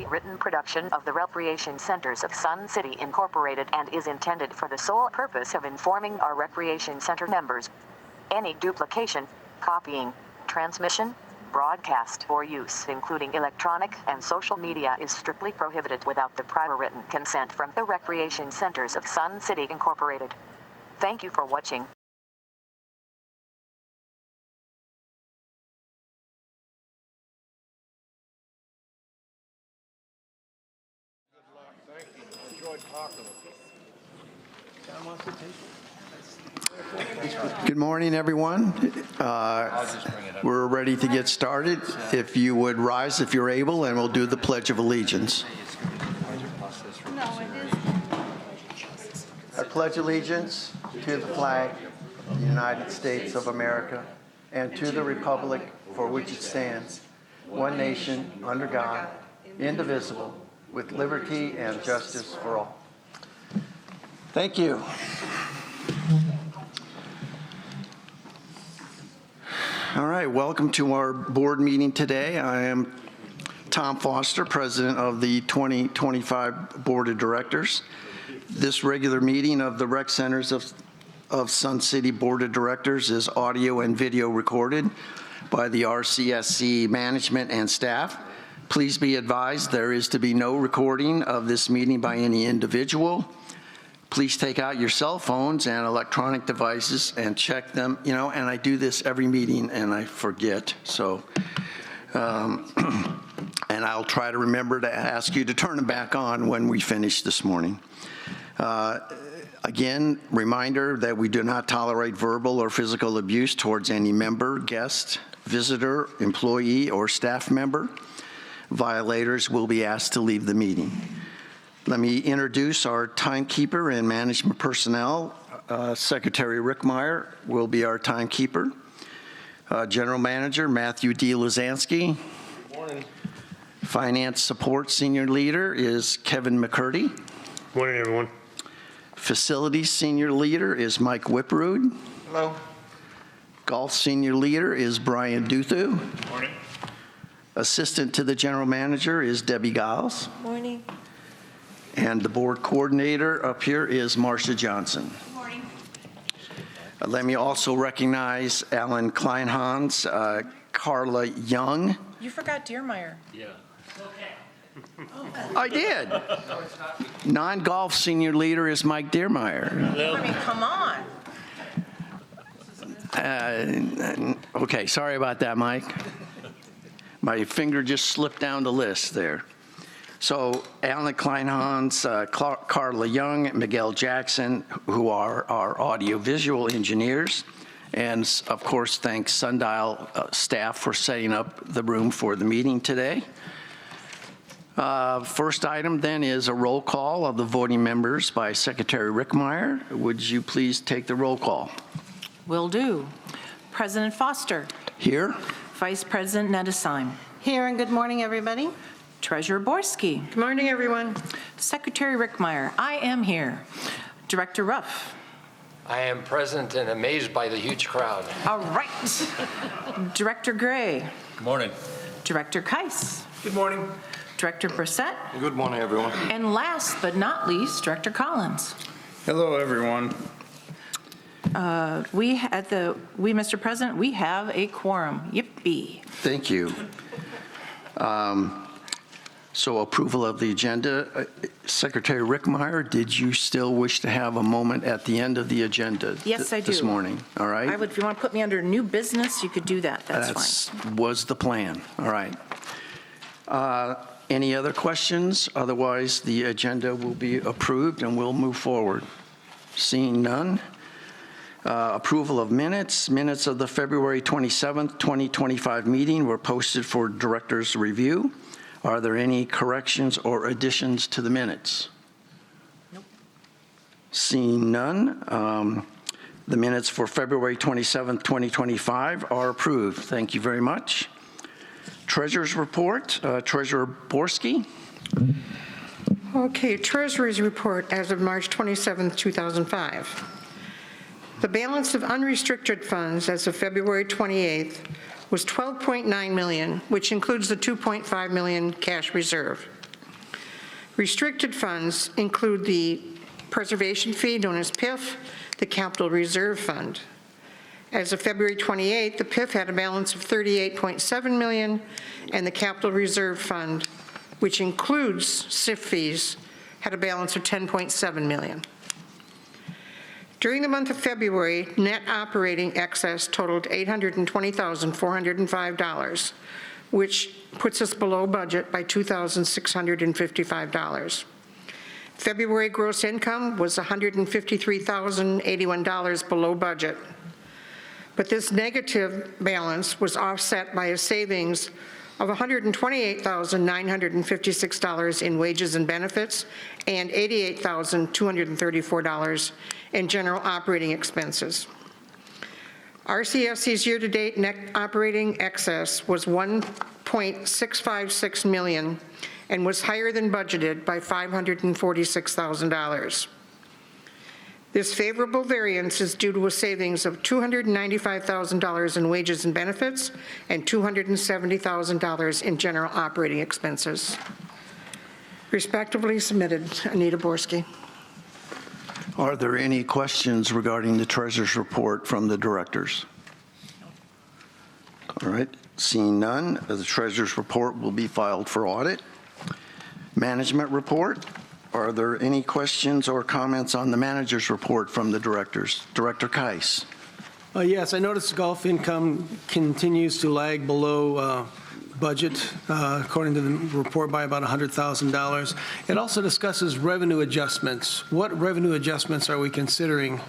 a written production of the Recreation Centers of Sun City Incorporated and is intended for the sole purpose of informing our Recreation Center members. Any duplication, copying, transmission, broadcast, or use, including electronic and social media, is strictly prohibited without the prior written consent from the Recreation Centers of Sun City Incorporated. Thank you for watching. Thank you. I enjoyed talking with you. John wants to take it. Good morning, everyone. We're ready to get started. If you would rise if you're able, and we'll do the Pledge of Allegiance. I pledge allegiance to the flag of the United States of America and to the republic for which it stands, one nation, under God, indivisible, with liberty and justice for all. Thank you. All right, welcome to our board meeting today. I am Tom Foster, President of the 2025 Board of Directors. This regular meeting of the Rec Centers of Sun City Board of Directors is audio and video recorded by the RCSC management and staff. Please be advised there is to be no recording of this meeting by any individual. Please take out your cell phones and electronic devices and check them, and I do this every meeting and I forget. So, and I'll try to remember to ask you to turn them back on when we finish this morning. Again, reminder that we do not tolerate verbal or physical abuse towards any member, guest, visitor, employee, or staff member. Violators will be asked to leave the meeting. Let me introduce our timekeeper and management personnel. Secretary Rick Meyer will be our timekeeper. General Manager Matthew D. Luzansky. Good morning. Finance Support Senior Leader is Kevin McCurdy. Good morning, everyone. Facilities Senior Leader is Mike Whipperud. Hello. Golf Senior Leader is Brian Duthu. Good morning. Assistant to the General Manager is Debbie Giles. Morning. And the board coordinator up here is Marcia Johnson. Good morning. Let me also recognize Alan Kleinhans, Carla Young. You forgot Deermeyer. Yeah. I did. Non-golf senior leader is Mike Deermeyer. I mean, come on. Okay, sorry about that, Mike. My finger just slipped down the list there. So Alan Kleinhans, Carla Young, Miguel Jackson, who are our audiovisual engineers. And of course, thanks Sundial staff for setting up the room for the meeting today. First item then is a roll call of the voting members by Secretary Rick Meyer. Would you please take the roll call? Will do. President Foster. Here. Vice President Nettesheim. Here, and good morning, everybody. Treasurer Borski. Good morning, everyone. Secretary Rick Meyer. I am here. Director Ruff. I am present and amazed by the huge crowd. All right. Director Gray. Good morning. Director Keiss. Good morning. Director Brissett. Good morning, everyone. And last but not least, Director Collins. Hello, everyone. Mr. President, we have a quorum. Yippee. Thank you. So approval of the agenda. Secretary Rick Meyer, did you still wish to have a moment at the end of the agenda? Yes, I do. This morning, all right? I would, if you want to put me under new business, you could do that. That's fine. Was the plan. All right. Any other questions? Otherwise, the agenda will be approved and we'll move forward. Seeing none. Approval of minutes. Minutes of the February 27th, 2025 meeting were posted for director's review. Are there any corrections or additions to the minutes? Nope. Seeing none. The minutes for February 27th, 2025 are approved. Thank you very much. Treasurer's report. Treasurer Borski. Okay, Treasury's report as of March 27, 2005. The balance of unrestricted funds as of February 28th was $12.9 million, which includes the $2.5 million cash reserve. Restricted funds include the preservation fee, known as PIF, the Capital Reserve Fund. As of February 28th, the PIF had a balance of $38.7 million, and the Capital Reserve Fund, which includes SIF fees, had a balance of $10.7 million. During the month of February, net operating excess totaled $820,405, which puts us below budget by $2,655. February gross income was $153,081 below budget. But this negative balance was offset by a savings of $128,956 in wages and benefits and $88,234 in general operating expenses. RCSC's year-to-date net operating excess was $1.656 million and was higher than budgeted by $546,000. This favorable variance is due to a savings of $295,000 in wages and benefits and $270,000 in general operating expenses. Respectively submitted, Anita Borski. Are there any questions regarding the treasurer's report from the directors? All right, seeing none, the treasurer's report will be filed for audit. Management report. Are there any questions or comments on the manager's report from the directors? Director Keiss. Yes, I noticed golf income continues to lag below budget, according to the report, by about $100,000. It also discusses revenue adjustments. What revenue adjustments are we considering?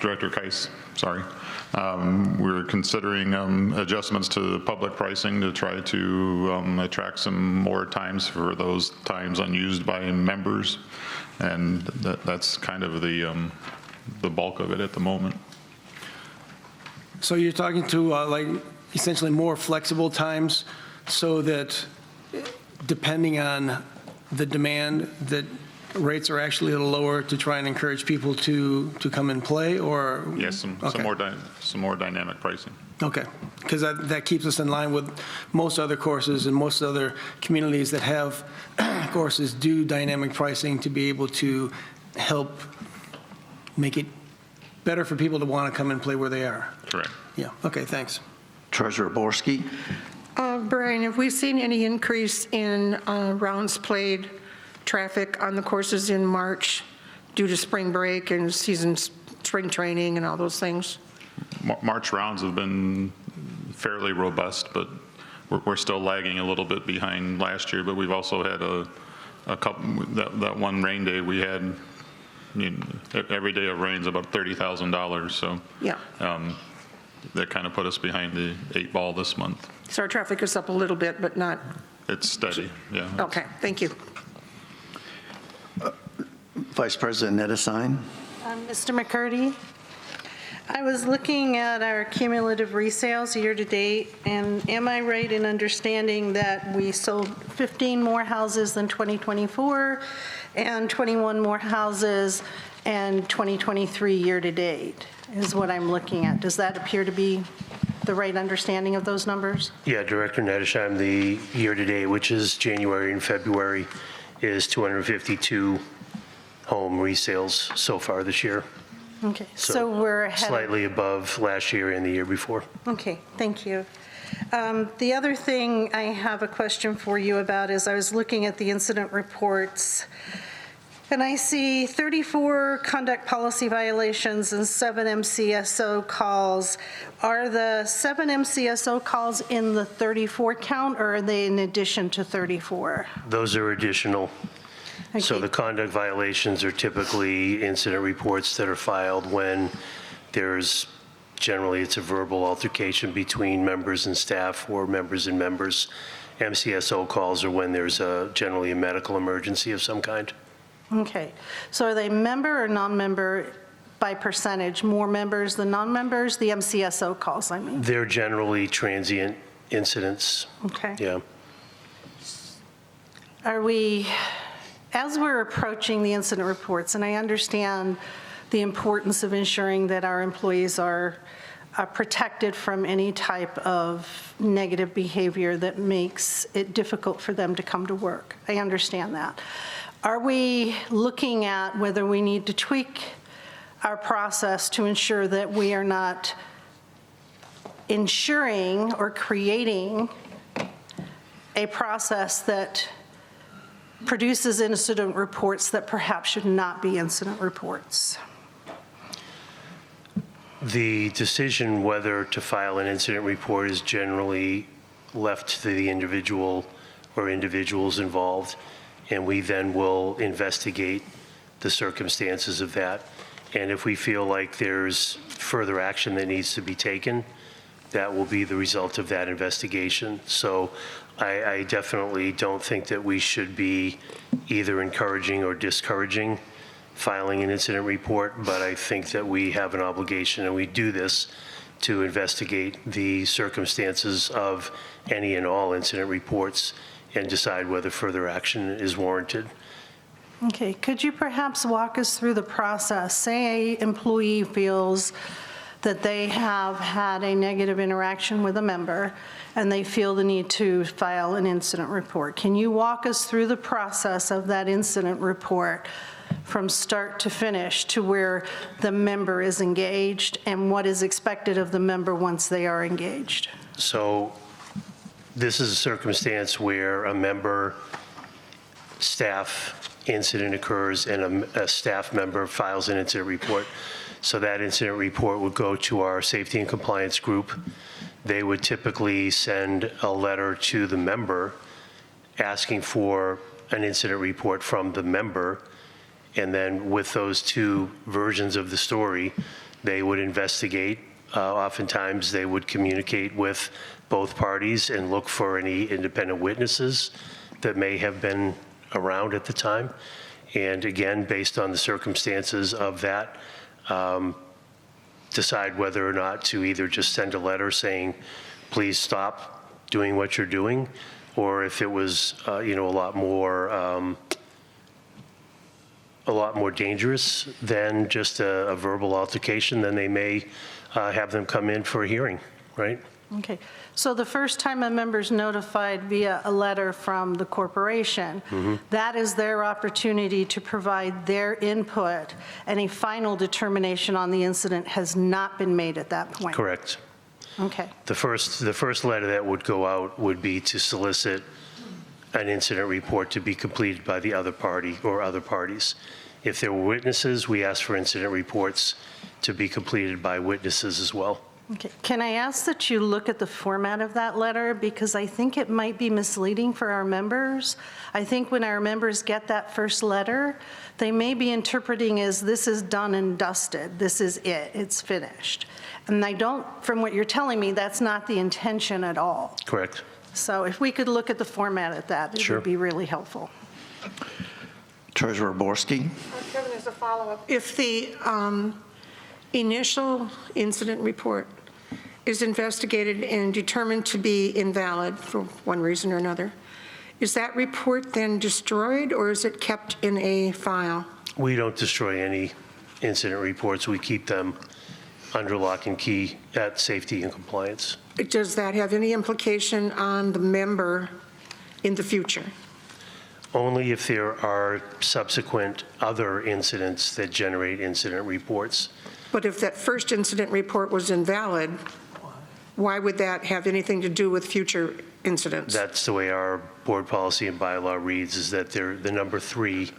Director Keiss, sorry. We're considering adjustments to the public pricing to try to attract some more times for those times unused by members, and that's kind of the bulk of it at the moment. So you're talking to like essentially more flexible times, so that depending on the demand, that rates are actually a little lower to try and encourage people to come and play, or? Yes, some more dynamic pricing. Okay, because that keeps us in line with most other courses and most other communities that have courses do dynamic pricing to be able to help make it better for people to want to come and play where they are. Correct. Yeah, okay, thanks. Treasurer Borski. Brian, have we seen any increase in rounds played traffic on the courses in March due to spring break and spring training and all those things? March rounds have been fairly robust, but we're still lagging a little bit behind last year. But we've also had a couple, that one rain day we had, every day of rain's about $30,000. So yeah, that kind of put us behind the 8 ball this month. So our traffic is up a little bit, but not. It's steady, yeah. Okay, thank you. Vice President Nettesheim. Mr. McCurdy, I was looking at our cumulative resales year-to-date, and am I right in understanding that we sold 15 more houses than 2024 and 21 more houses in 2023 year-to-date, is what I'm looking at? Does that appear to be the right understanding of those numbers? Yeah, Director Nettesheim, the year-to-date, which is January and February, is 252 home resales so far this year. Okay, so we're ahead. Slightly above last year and the year before. Okay, thank you. The other thing I have a question for you about is I was looking at the incident reports, and I see 34 conduct policy violations and 7 MCSO calls. Are the 7 MCSO calls in the 34 count, or are they in addition to 34? Those are additional. Okay. So the conduct violations are typically incident reports that are filed when there's, generally it's a verbal altercation between members and staff or members and members. MCSO calls are when there's generally a medical emergency of some kind. Okay, so are they member or non-member by percentage? More members than non-members? The MCSO calls, I mean. They're generally transient incidents. Okay. Yeah. Are we, as we're approaching the incident reports, and I understand the importance of ensuring that our employees are protected from any type of negative behavior that makes it difficult for them to come to work. I understand that. Are we looking at whether we need to tweak our process to ensure that we are not ensuring or creating a process that produces incident reports that perhaps should not be incident reports? The decision whether to file an incident report is generally left to the individual or individuals involved, and we then will investigate the circumstances of that. And if we feel like there's further action that needs to be taken, that will be the result of that investigation. So I definitely don't think that we should be either encouraging or discouraging filing an incident report, but I think that we have an obligation, and we do this, to investigate the circumstances of any and all incident reports and decide whether further action is warranted. Okay, could you perhaps walk us through the process? Say an employee feels that they have had a negative interaction with a member and they feel the need to file an incident report. Can you walk us through the process of that incident report from start to finish to where the member is engaged and what is expected of the member once they are engaged? So this is a circumstance where a member staff incident occurs and a staff member files an incident report. So that incident report would go to our safety and compliance group. They would typically send a letter to the member asking for an incident report from the member. And then with those two versions of the story, they would investigate. Oftentimes, they would communicate with both parties and look for any independent witnesses that may have been around at the time. And again, based on the circumstances of that, decide whether or not to either just send a letter saying, please stop doing what you're doing, or if it was, a lot more dangerous than just a verbal altercation, then they may have them come in for a hearing, right? Okay, so the first time a member's notified via a letter from the corporation, that is their opportunity to provide their input, and a final determination on the incident has not been made at that point? Correct. Okay. The first letter that would go out would be to solicit an incident report to be completed by the other party or other parties. If there were witnesses, we ask for incident reports to be completed by witnesses as well. Okay. Can I ask that you look at the format of that letter, because I think it might be misleading for our members. I think when our members get that first letter, they may be interpreting as this is done and dusted, this is it, it's finished. And I don't, from what you're telling me, that's not the intention at all. Correct. So if we could look at the format of that, it Sure. would be really helpful. Treasurer Borski. Kevin, as a follow-up, if the initial incident report is investigated and determined to be invalid for one reason or another, is that report then destroyed, or is it kept in a file? We don't destroy any incident reports. We keep them under lock and key at safety and compliance. Does that have any implication on the member in the future? Only if there are subsequent other incidents that generate incident reports. But if that first incident report was invalid, why would that have anything to do with future incidents? That's the way our board policy and bylaw reads, is that the number 3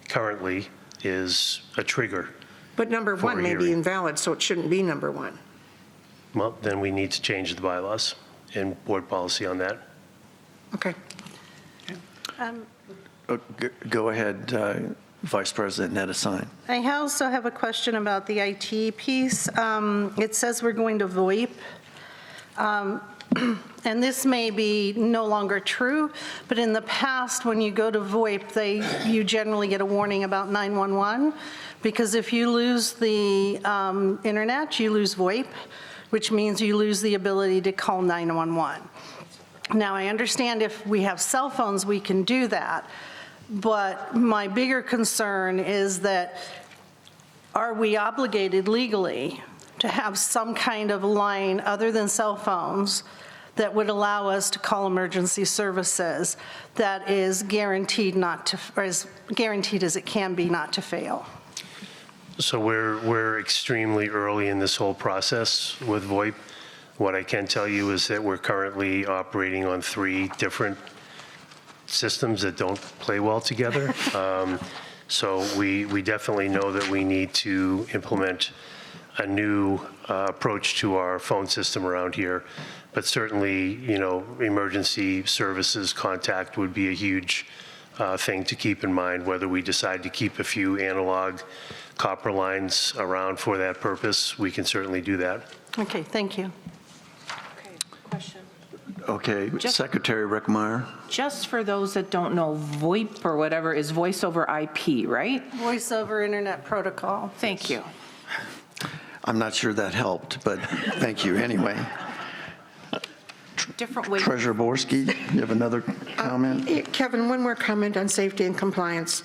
currently is a trigger. But number for 1 a may be hearing. invalid, so it shouldn't be number 1. Well, then we need to change the bylaws and board policy on that. Okay. Go ahead, Vice President Nedesine. I also have a question about the IT piece. It says we're going to VoIP. And this may be no longer true, but in the past, when you go to VoIP, you generally get a warning about 911, because if you lose the internet, you lose VoIP, which means you lose the ability to call 911. Now, I understand if we have cell phones, we can do that, but my bigger concern is that, are we obligated legally to have some kind of line other than cell phones that would allow us to call emergency services that is guaranteed not to, or as guaranteed as it can be not to fail. So we're extremely early in this whole process with VoIP. What I can tell you is that we're currently operating on 3 different systems that don't play well together. So we definitely know that we need to implement a new approach to our phone system around here. But certainly, you know, emergency services contact would be a huge thing to keep in mind, whether we decide to keep a few analog copper lines around for that purpose. We can certainly do that. Okay, thank you. Okay, question. Okay, Secretary Rickmeyer. Just for those that don't know, VoIP or whatever is voice over IP, right? Voice over Internet Protocol. Thank you. I'm not sure that helped, but thank you anyway. Different way. Treasurer Borski, you have another comment? Kevin, one more comment on safety and compliance.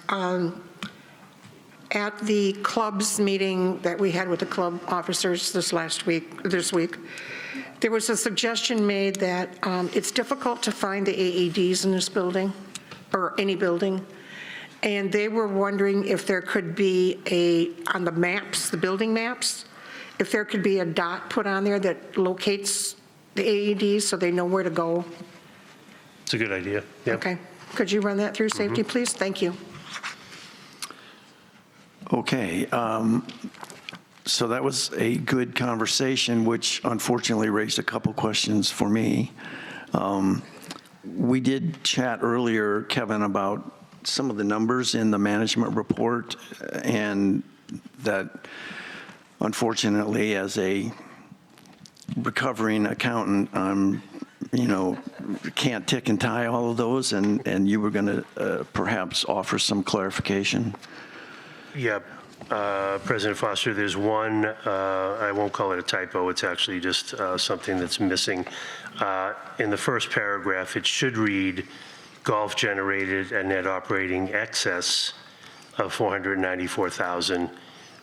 At the club's meeting that we had with the club officers this week, there was a suggestion made that it's difficult to find the AEDs in this building, or any building, and they were wondering if there could be on the maps, the building maps, if there could be a dot put on there that locates the AEDs so they know where to go. It's a good idea. Yeah. Okay. Could you run that through safety, please? Thank you. Okay, so that was a good conversation, which unfortunately raised a couple questions for me. We did chat earlier, Kevin, about some of the numbers in the management report, and that unfortunately, as a recovering accountant, you know, can't tick and tie all of those, and you were going to perhaps offer some clarification. Yeah, President Foster, there's one, I won't call it a typo, it's actually just something that's missing. In the first paragraph, it should read, golf generated a net operating excess of $494,000,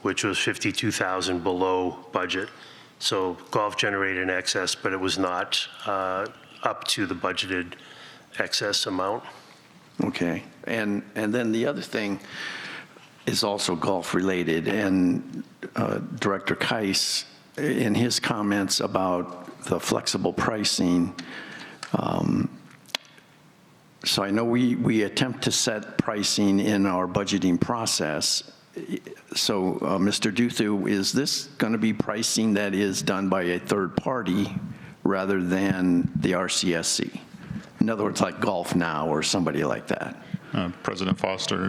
which was $52,000 below budget. So golf generated an excess, but it was not up to the budgeted excess amount. Okay, and then the other thing is also golf related, and Director Keiss, in his comments about the flexible pricing, so I know we attempt to set pricing in our budgeting process. So Mr. Duthu, is this going to be pricing that is done by a third party rather than the RCSC? In other words, like Golf Now or somebody like that? President Foster,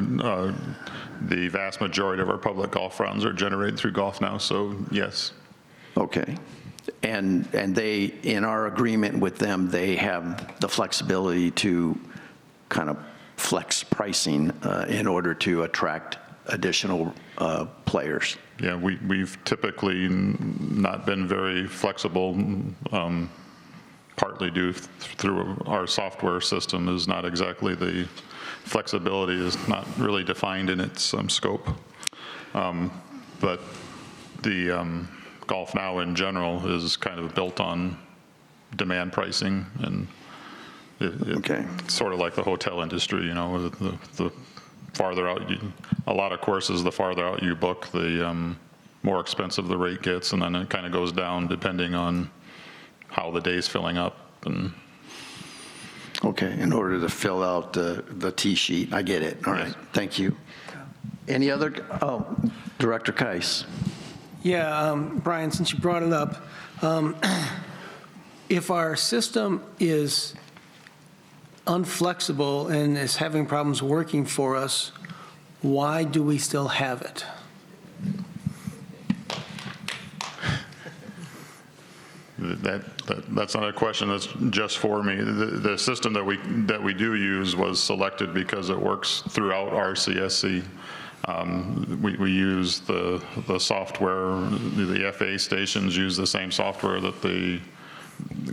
the vast majority of our public golf rounds are generated through Golf Now, so yes. Okay. And they, in our agreement with them, they have the flexibility to kind of flex pricing in order to attract additional players. Yeah, we've typically not been very flexible, partly due through our software system is not exactly the flexibility is not really defined in its scope. But the Golf Now in general is kind of built on demand pricing, and it's sort of like the hotel industry, you know, the farther out a lot of courses, the farther out you book, the more expensive the rate gets, and then it kind of goes down depending on how the day's filling up. And okay, in order to fill out the T sheet, I get it. All right, thank you. Any other? Director Keiss. Yeah, Brian, since you brought it up, if our system is unflexible and is having problems working for us, why do we still have it? That's not a question that's just for me. The system that we do use was selected because it works throughout RCSC. We use the software, the FA stations use the same software that the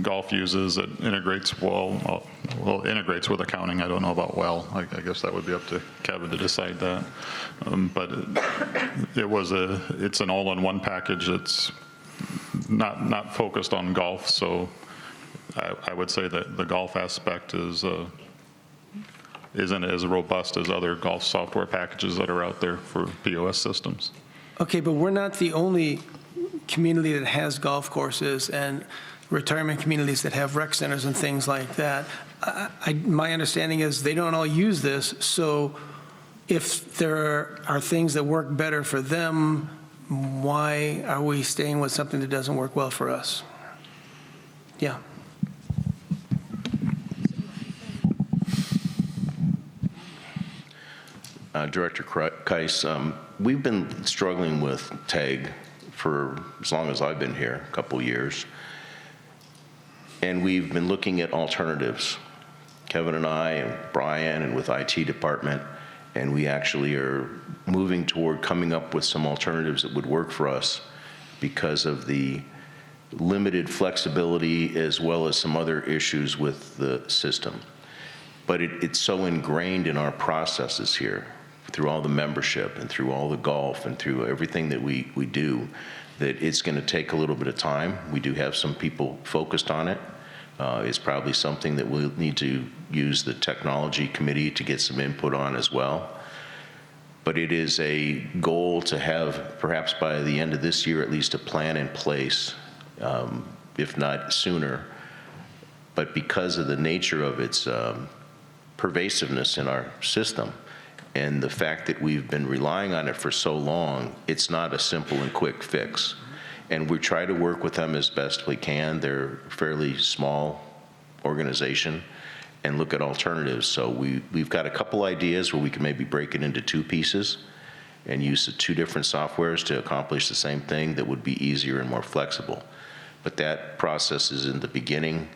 golf uses. It integrates integrates with accounting. I don't know about I guess that would be up to Kevin to decide that. But it's an all-in-one package that's not focused on golf, so I would say that the golf aspect isn't as robust as other golf software packages that are out there for POS systems. Okay, but we're not the only community that has golf courses and retirement communities that have rec centers and things like that. My understanding is they don't all use this, so if there are things that work better for them, why are we staying with something that doesn't work well for us? Yeah. Director Keiss, we've been struggling with TAG for as long as I've been here, a couple years, and we've been looking at alternatives. Kevin and I and Brian and with IT department, and we actually are moving toward coming up with some alternatives that would work for us because of the limited flexibility as well as some other issues with the system. But it's so ingrained in our processes here, through all the membership and through all the golf and through everything that we do, that it's going to take a little bit of time. We do have some people focused on it. It's probably something that we'll need to use the technology committee to get some input on as well. But it is a goal to have, perhaps by the end of this year, at least a plan in place, if not sooner. But because of the nature of its pervasiveness in our system and the fact that we've been relying on it for so long, it's not a simple and quick fix. And we try to work with them as best we can. They're a fairly small organization, and look at alternatives. So we've got a couple ideas where we can maybe break it into two pieces and use the two different softwares to accomplish the same thing that would be easier and more flexible. But that process is in the beginning,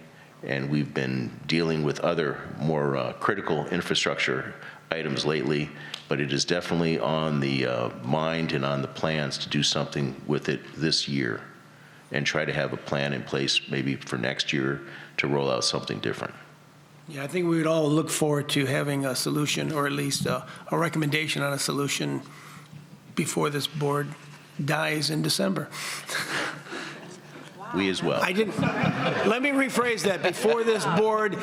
and we've been dealing with other more critical infrastructure items lately, but it is definitely on the mind and on the plans to do something with it this year and try to have a plan in place maybe for next year to roll out something different. Yeah, I think we would all look forward to having a solution, or at least a recommendation on a solution before this board dies in December. We as well. Let me rephrase that. Before this board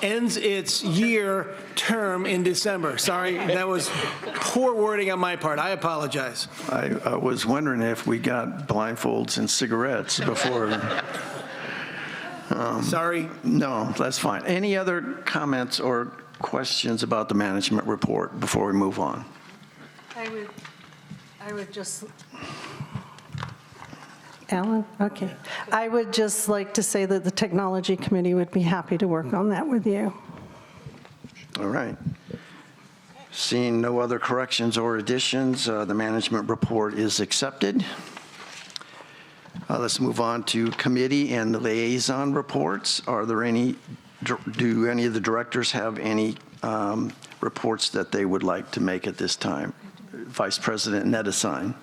ends its year term in December. Sorry, that was poor wording on my part. I apologize. I was wondering if we got blindfolds and cigarettes before. Sorry. No, that's fine. Any other comments or questions about the management report before we move on? I would just, Alan? Okay. I would just like to say that the technology committee would be happy to work on that with you. All right. Seeing no other corrections or additions, the management report is accepted. Let's move on to committee and the liaison reports. Are there any, do any of the directors have any reports that they would like to make at this time? Vice President Nedesign.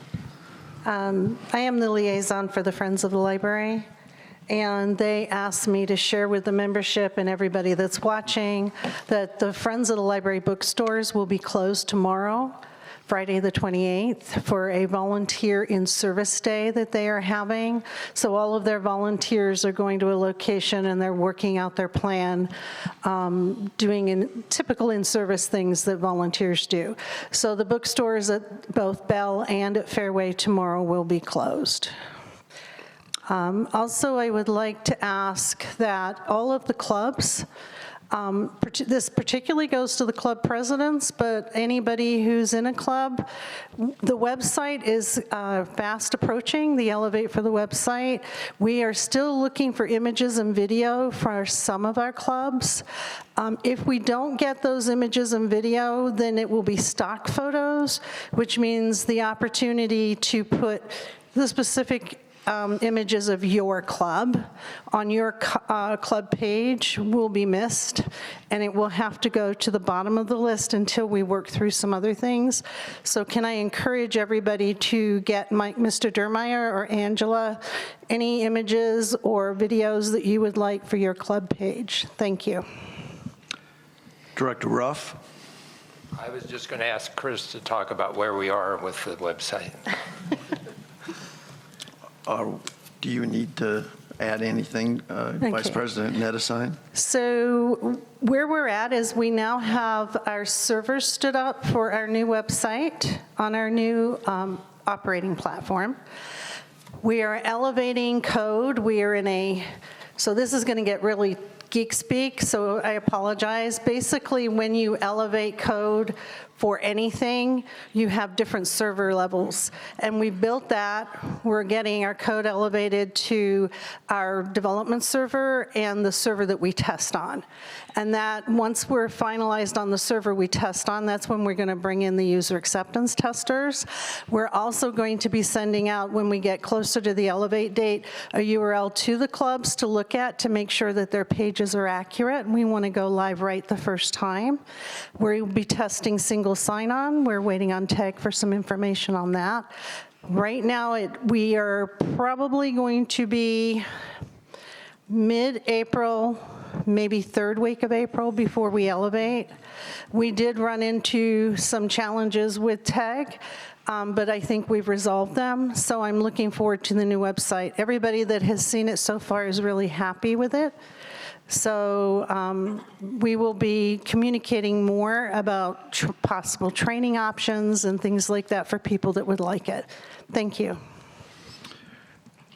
I am the liaison for the Friends of the Library, and they asked me to share with the membership and everybody that's watching that the Friends of the Library bookstores will be closed tomorrow, Friday the 28th, for a volunteer in service day that they are having. So all of their volunteers are going to a location and they're working out their plan, doing typical in-service things that volunteers do. So the bookstores at both Bell and at Fairway tomorrow will be closed. Also, I would like to ask that all of the clubs, this particularly goes to the club presidents, but anybody who's in a club, the website is fast approaching, the Elevate for the website. We are still looking for images and video for some of our clubs. If we don't get those images and video, then it will be stock photos, which means the opportunity to put the specific images of your club on your club page will be missed, and it will have to go to the bottom of the list until we work through some other things. So can I encourage everybody to get Mr. Dermeyer or Angela any images or videos that you would like for your club page? Thank you. Director Ruff. I was just going to ask Chris to talk about where we are with the website. Do you need to add anything, Vice Okay. President Nettesign? So where we're at is we now have our servers stood up for our new website on our new operating platform. We are elevating code. We are in a, so this is going to get really geek speak, so I apologize. Basically, when you elevate code for anything, you have different server levels. And we built that. We're getting our code elevated to our development server and the server that we test on. And that, once we're finalized on the server we test on, that's when we're going to bring in the user acceptance testers. We're also going to be sending out, when we get closer to the Elevate date, a URL to the clubs to look at to make sure that their pages are accurate. And we want to go live right the first time. We'll be testing single sign-on. We're waiting on TAG for some information on that. Right now, we are probably going to be mid-April, maybe third week of April before we elevate. We did run into some challenges with TAG, but I think we've resolved them. So I'm looking forward to the new website. Everybody that has seen it so far is really happy with it. So we will be communicating more about possible training options and things like that for people that would like it. Thank you.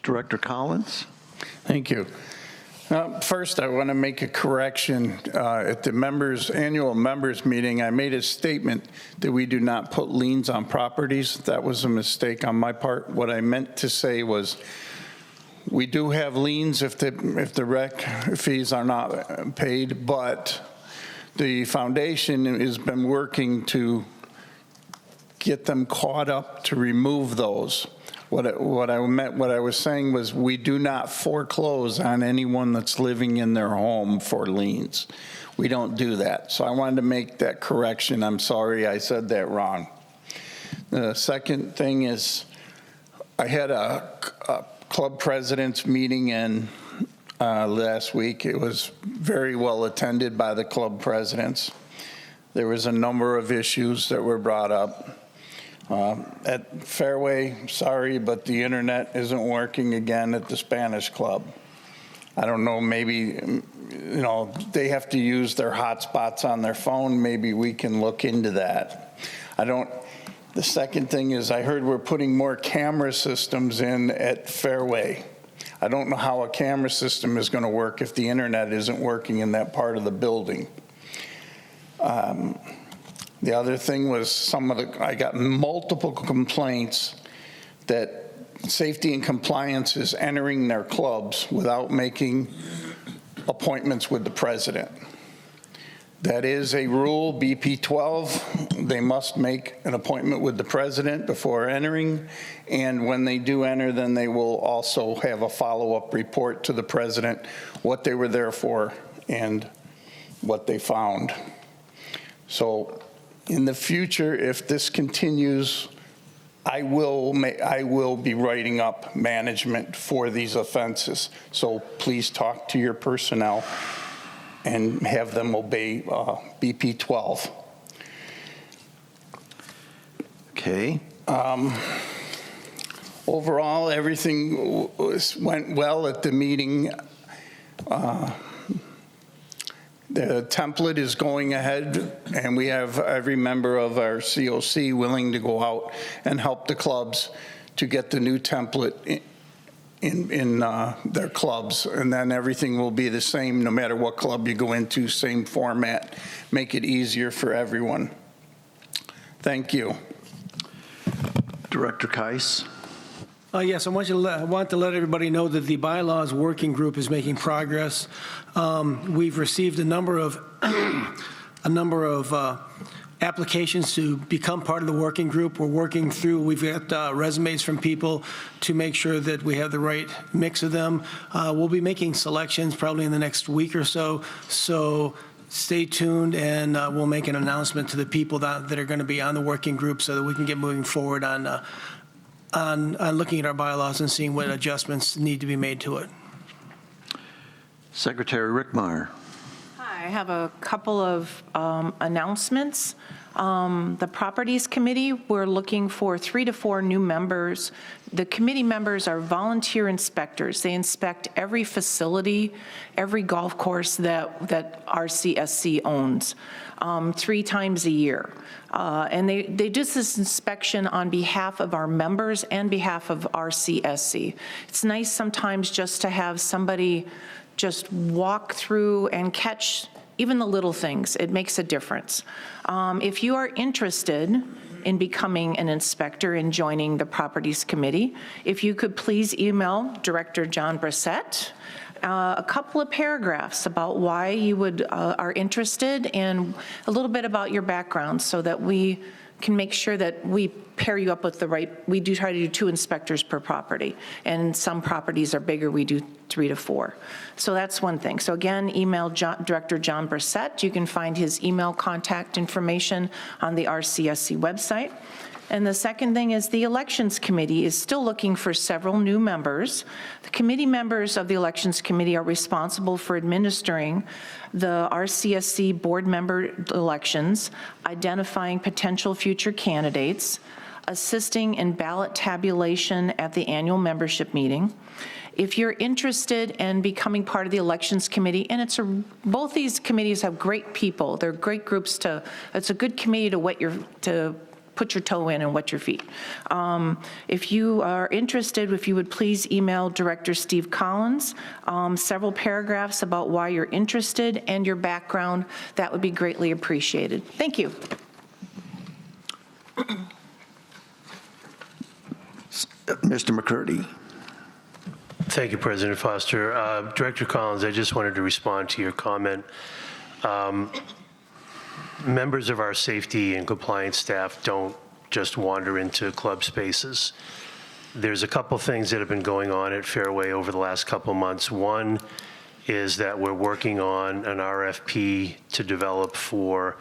Director Collins? Thank you. First, I want to make a correction. At the annual members meeting, I made a statement that we do not put liens on properties. That was a mistake on my part. What I meant to say was, we do have liens if the rec fees are not paid, but the foundation has been working to get them caught up to remove those. What I was saying was, we do not foreclose on anyone that's living in their home for liens. We don't do that. So I wanted to make that correction. I'm sorry I said that wrong. The second thing is, I had a club presidents meeting in last week. It was very well attended by the club presidents. There was a number of issues that were brought up. At Fairway, sorry, but the internet isn't working again at the Spanish Club. I don't know, maybe, they have to use their hotspots on their phone. Maybe we can look into that. The second thing is, I heard we're putting more camera systems in at Fairway. I don't know how a camera system is going to work if the internet isn't working in that part of the building. The other thing was I got multiple complaints that safety and compliance is entering their clubs without making appointments with the president. That is a rule, BP 12. They must make an appointment with the president before entering, and when they do enter, then they will also have a follow-up report to the president, what they were there for and what they found. So in the future, if this continues, I will be writing up management for these offenses. So please talk to your personnel and have them obey BP 12. Okay. Overall, everything went well at the meeting. The template is going ahead, and we have every member of our COC willing to go out and help the clubs to get the new template in their clubs, and then everything will be the same no matter what club you go into, same format, make it easier for everyone. Thank you. Director Keiss? Yes, I want to let everybody know that the bylaws working group is making progress. We've received a number of applications to become part of the working group. We're working through, we've got resumes from people to make sure that we have the right mix of them. We'll be making selections probably in the next week or so. So stay tuned, and we'll make an announcement to the people that are going to be on the working group so that we can get moving forward on looking at our bylaws and seeing what adjustments need to be made to it. Secretary Rickmeyer. Hi, I have a couple of announcements. The Properties Committee, we're looking for 3 to 4 new members. The committee members are volunteer inspectors. They inspect every facility, every golf course that RCSC owns 3 times a year. And they do this inspection on behalf of our members and behalf of RCSC. It's nice sometimes just to have somebody just walk through and catch even the little things. It makes a difference. If you are interested in becoming an inspector and joining the Properties Committee, if you could please email Director John Brissett a couple of paragraphs about why you are interested and a little bit about your background so that we can make sure that we pair you up with the right, we do try to do 2 inspectors per property, and some properties are bigger, we do 3 to 4. So that's one thing. So again, email Director John Brissett. You can find his email contact information on the RCSC website. And the second thing is the Elections Committee is still looking for several new members. The committee members of the Elections Committee are responsible for administering the RCSC board member elections, identifying potential future candidates, assisting in ballot tabulation at the annual membership meeting. If you're interested in becoming part of the Elections Committee, and both these committees have great people, they're great groups it's a good committee to put your toe in and wet your feet. If you are interested, if you would please email Director Steve Collins several paragraphs about why you're interested and your background, that would be greatly appreciated. Thank you. Mr. McCurdy. Thank you, President Foster. Director Collins, I just wanted to respond to your comment. Members of our safety and compliance staff don't just wander into club spaces. There's a couple things that have been going on at Fairway over the last couple months. One is that we're working on an RFP to develop for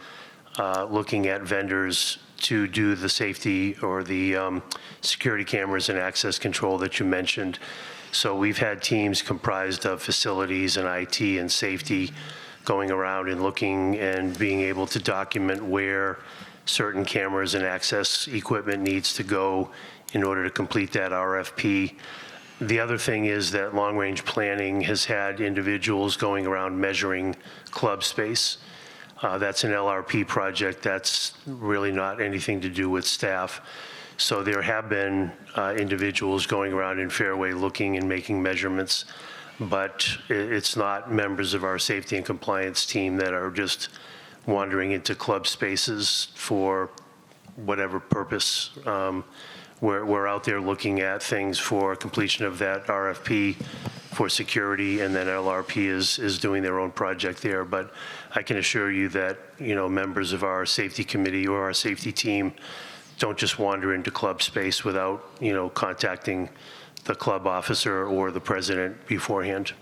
looking at vendors to do the safety or the security cameras and access control that you mentioned. So we've had teams comprised of facilities and IT and safety going around and looking and being able to document where certain cameras and access equipment needs to go in order to complete that RFP. The other thing is that long-range planning has had individuals going around measuring club space. That's an LRP project. That's really not anything to do with staff. So there have been individuals going around in Fairway looking and making measurements, but it's not members of our safety and compliance team that are just wandering into club spaces for whatever purpose. We're out there looking at things for completion of that RFP for security, and then LRP is doing their own project there. But I can assure you that, members of our safety committee or our safety team don't just wander into club space without, contacting the club officer or the president beforehand.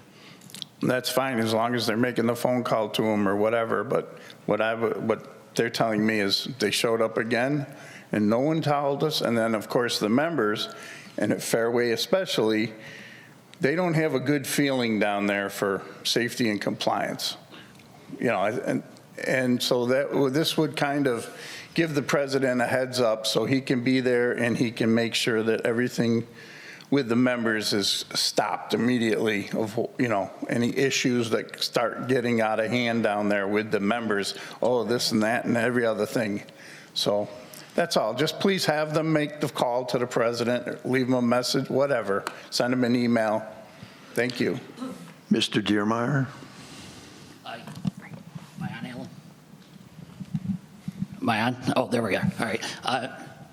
That's fine, as long as they're making the phone call to them or whatever, but what they're telling me is they showed up again, and no one told us, and then, of course, the members, and at Fairway especially, they don't have a good feeling down there for safety and compliance. And so this would kind of give the president a heads up so he can be there and he can make sure that everything with the members is stopped immediately of, any issues that start getting out of hand down there with the members, this and that and every other thing. So that's all. Just please have them make the call to the president, or leave him a message, whatever. Send him an email. Thank you. Mr. Diermeyer. Am I on, Alan? Am I on? Oh, there we are. All right.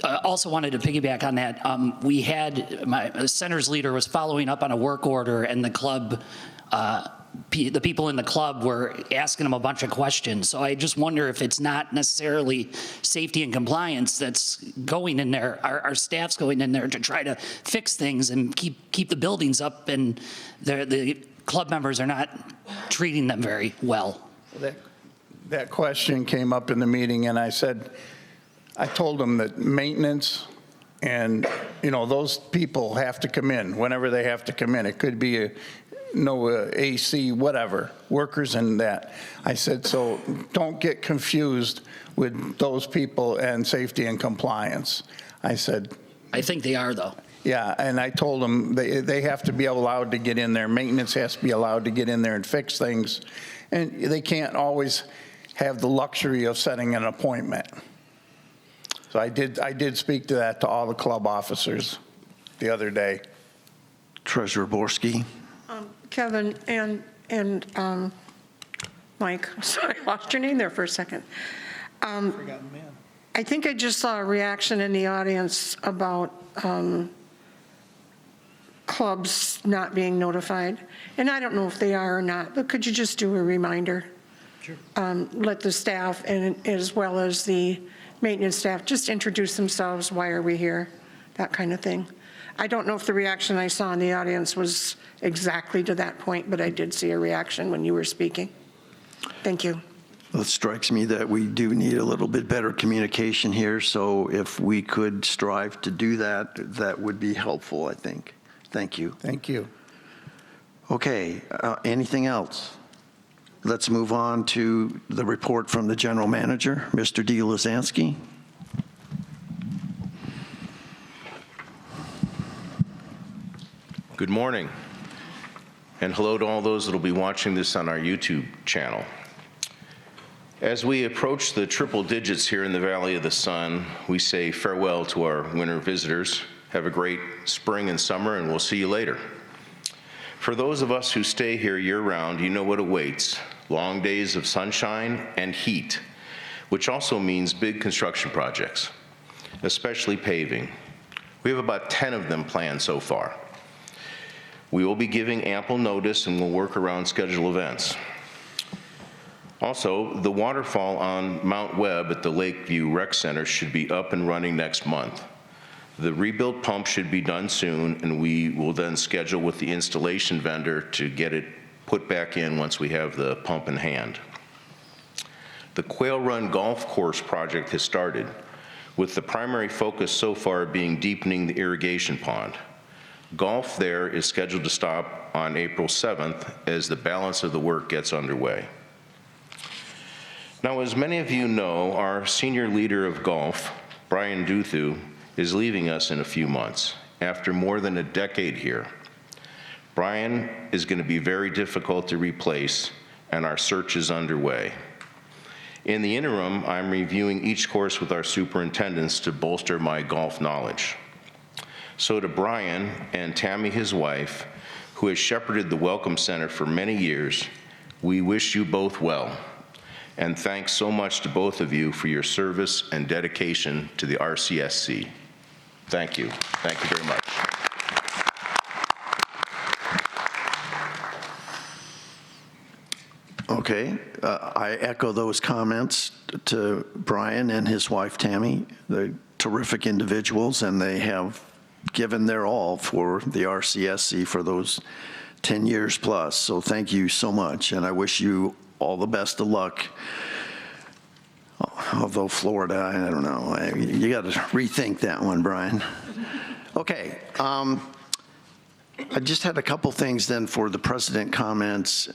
I also wanted to piggyback on that. We had, my center's leader was following up on a work order, and the club, the people in the club were asking him a bunch of questions. So I just wonder if it's not necessarily safety and compliance that's going in there. Our staff's going in there to try to fix things and keep the buildings up, and the club members are not treating them very well. That question came up in the meeting, and I told them that maintenance and, those people have to come in whenever they have to come in. It could be no AC, whatever, workers and that. I said, so don't get confused with those people and safety and compliance. I said, I think they are, though. yeah, and I told them they have to be allowed to get in there. Maintenance has to be allowed to get in there and fix things. And they can't always have the luxury of setting an appointment. So I did speak to that to all the club officers the other day. Treasurer Borski. Kevin and Mike, sorry, I lost your name there for a second. I think I just saw a reaction in the audience about clubs not being notified. And I don't know if they are or not, but could you just do a reminder? Sure. Let the staff and as well as the maintenance staff just introduce themselves. Why are we here? That kind of thing. I don't know if the reaction I saw in the audience was exactly to that point, but I did see a reaction when you were speaking. Thank you. Well, it strikes me that we do need a little bit better communication here, so if we could strive to do that, that would be helpful, I think. Thank you. Thank you. Okay, anything else? Let's move on to the report from the general manager, Mr. D. Lazansky. Good morning, and hello to all those that will be watching this on our YouTube channel. As we approach the triple digits here in the Valley of the Sun, we say farewell to our winter visitors. Have a great spring and summer, and we'll see you later. For those of us who stay here year-round, you know what awaits: long days of sunshine and heat, which also means big construction projects, especially paving. We have about 10 of them planned so far. We will be giving ample notice and will work around scheduled events. Also, the waterfall on Mount Webb at the Lakeview Rec Center should be up and running next month. The rebuilt pump should be done soon, and we will then schedule with the installation vendor to get it put back in once we have the pump in hand. The Quail Run Golf Course project has started, with the primary focus so far being deepening the irrigation pond. Golf there is scheduled to stop on April 7th as the balance of the work gets underway. Now, as many of you know, our senior leader of golf, Brian Duthu, is leaving us in a few months. After more than a decade here, Brian is going to be very difficult to replace, and our search is underway. In the interim, I'm reviewing each course with our superintendents to bolster my golf knowledge. So to Brian and Tammy, his wife, who has shepherded the Welcome Center for many years, we wish you both well. And thanks so much to both of you for your service and dedication to the RCSC. Thank you. Thank you very much. Okay, I echo those comments to Brian and his wife, Tammy. They're terrific individuals, and they have given their all for the RCSC for those 10 years plus. So thank you so much, and I wish you all the best of luck. Although Florida, I don't know. You got to rethink that one, Brian. Okay. I just had a couple things then for the president comments.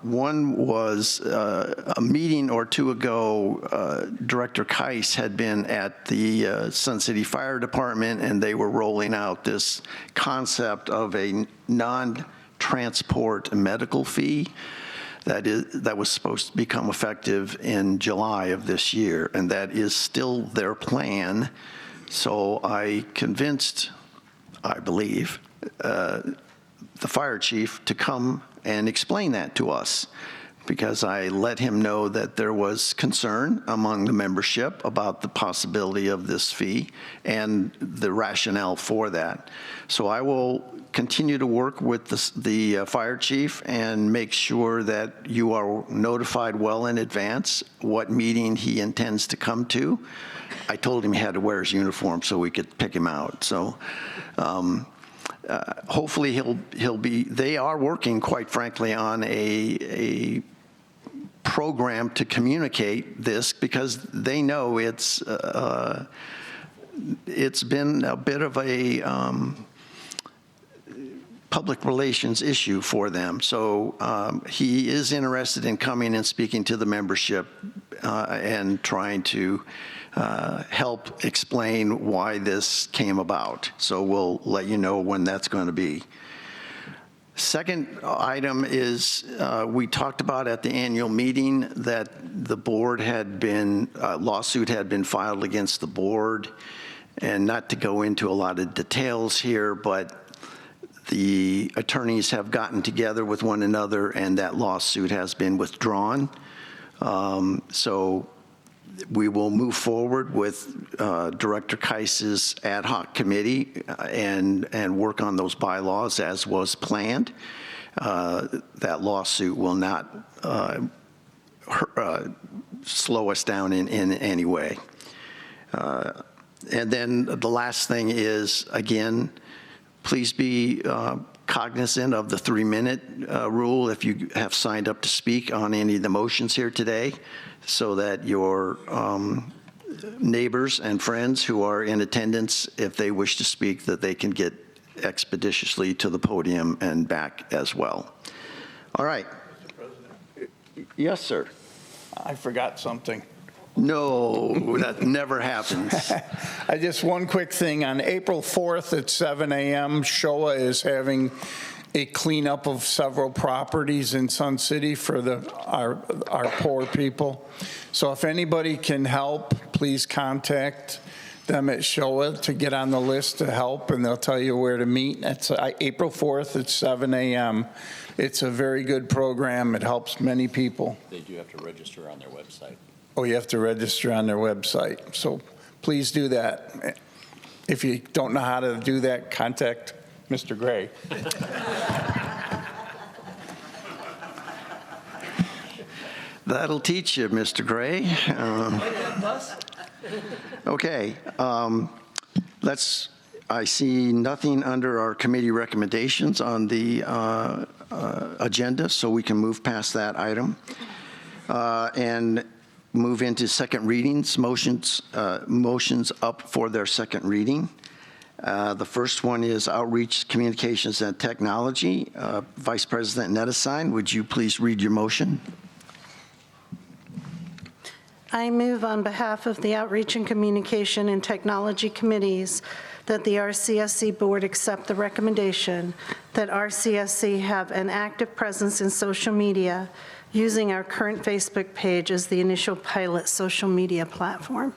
One was a meeting or two ago, Director Keiss had been at the Sun City Fire Department, and they were rolling out this concept of a non-transport medical fee that was supposed to become effective in July of this year, and that is still their plan. So I convinced, I believe, the fire chief to come and explain that to us, because I let him know that there was concern among the membership about the possibility of this fee and the rationale for that. So I will continue to work with the fire chief and make sure that you are notified well in advance what meeting he intends to come to. I told him he had to wear his uniform so we could pick him out. So hopefully he'll be, they are working, quite frankly, on a program to communicate this, because they know it's been a bit of a public relations issue for them. So he is interested in coming and speaking to the membership and trying to help explain why this came about. So we'll let you know when that's going to be. Second item is we talked about at the annual meeting that the board had been, lawsuit had been filed against the board. And not to go into a lot of details here, but the attorneys have gotten together with one another and that lawsuit has been withdrawn. So we will move forward with Director Keis's ad hoc committee and work on those bylaws as was planned. That lawsuit will not slow us down in any way. And then the last thing is, again, please be cognizant of the 3-minute rule if you have signed up to speak on any of the motions here today, so that your neighbors and friends who are in attendance, if they wish to speak, that they can get expeditiously to the podium and back as well. All right. Mr. President. Yes, sir. I forgot something. No, that never happens. I just one quick thing. On April 4th at 7 a.m., Showa is having a cleanup of several properties in Sun City for our poor people. So if anybody can help, please contact them at Showa to get on the list to help, and they'll tell you where to meet. It's April 4th at 7 a.m. It's a very good program. It helps many people. They do have to register on their website. Oh, you have to register on their website. So please do that. If you don't know how to do that, contact Mr. Gray. That'll teach you, Mr. Gray. Okay. I see nothing under our committee recommendations on the agenda, so we can move past that item. And move into second readings, motions up for their second reading. The first one is Outreach, Communications, and Technology. Vice President Nettesign, would you please read your motion? I move on behalf of the Outreach and Communication and Technology Committees that the RCSC Board accept the recommendation that RCSC have an active presence in social media using our current Facebook page as the initial pilot social media platform.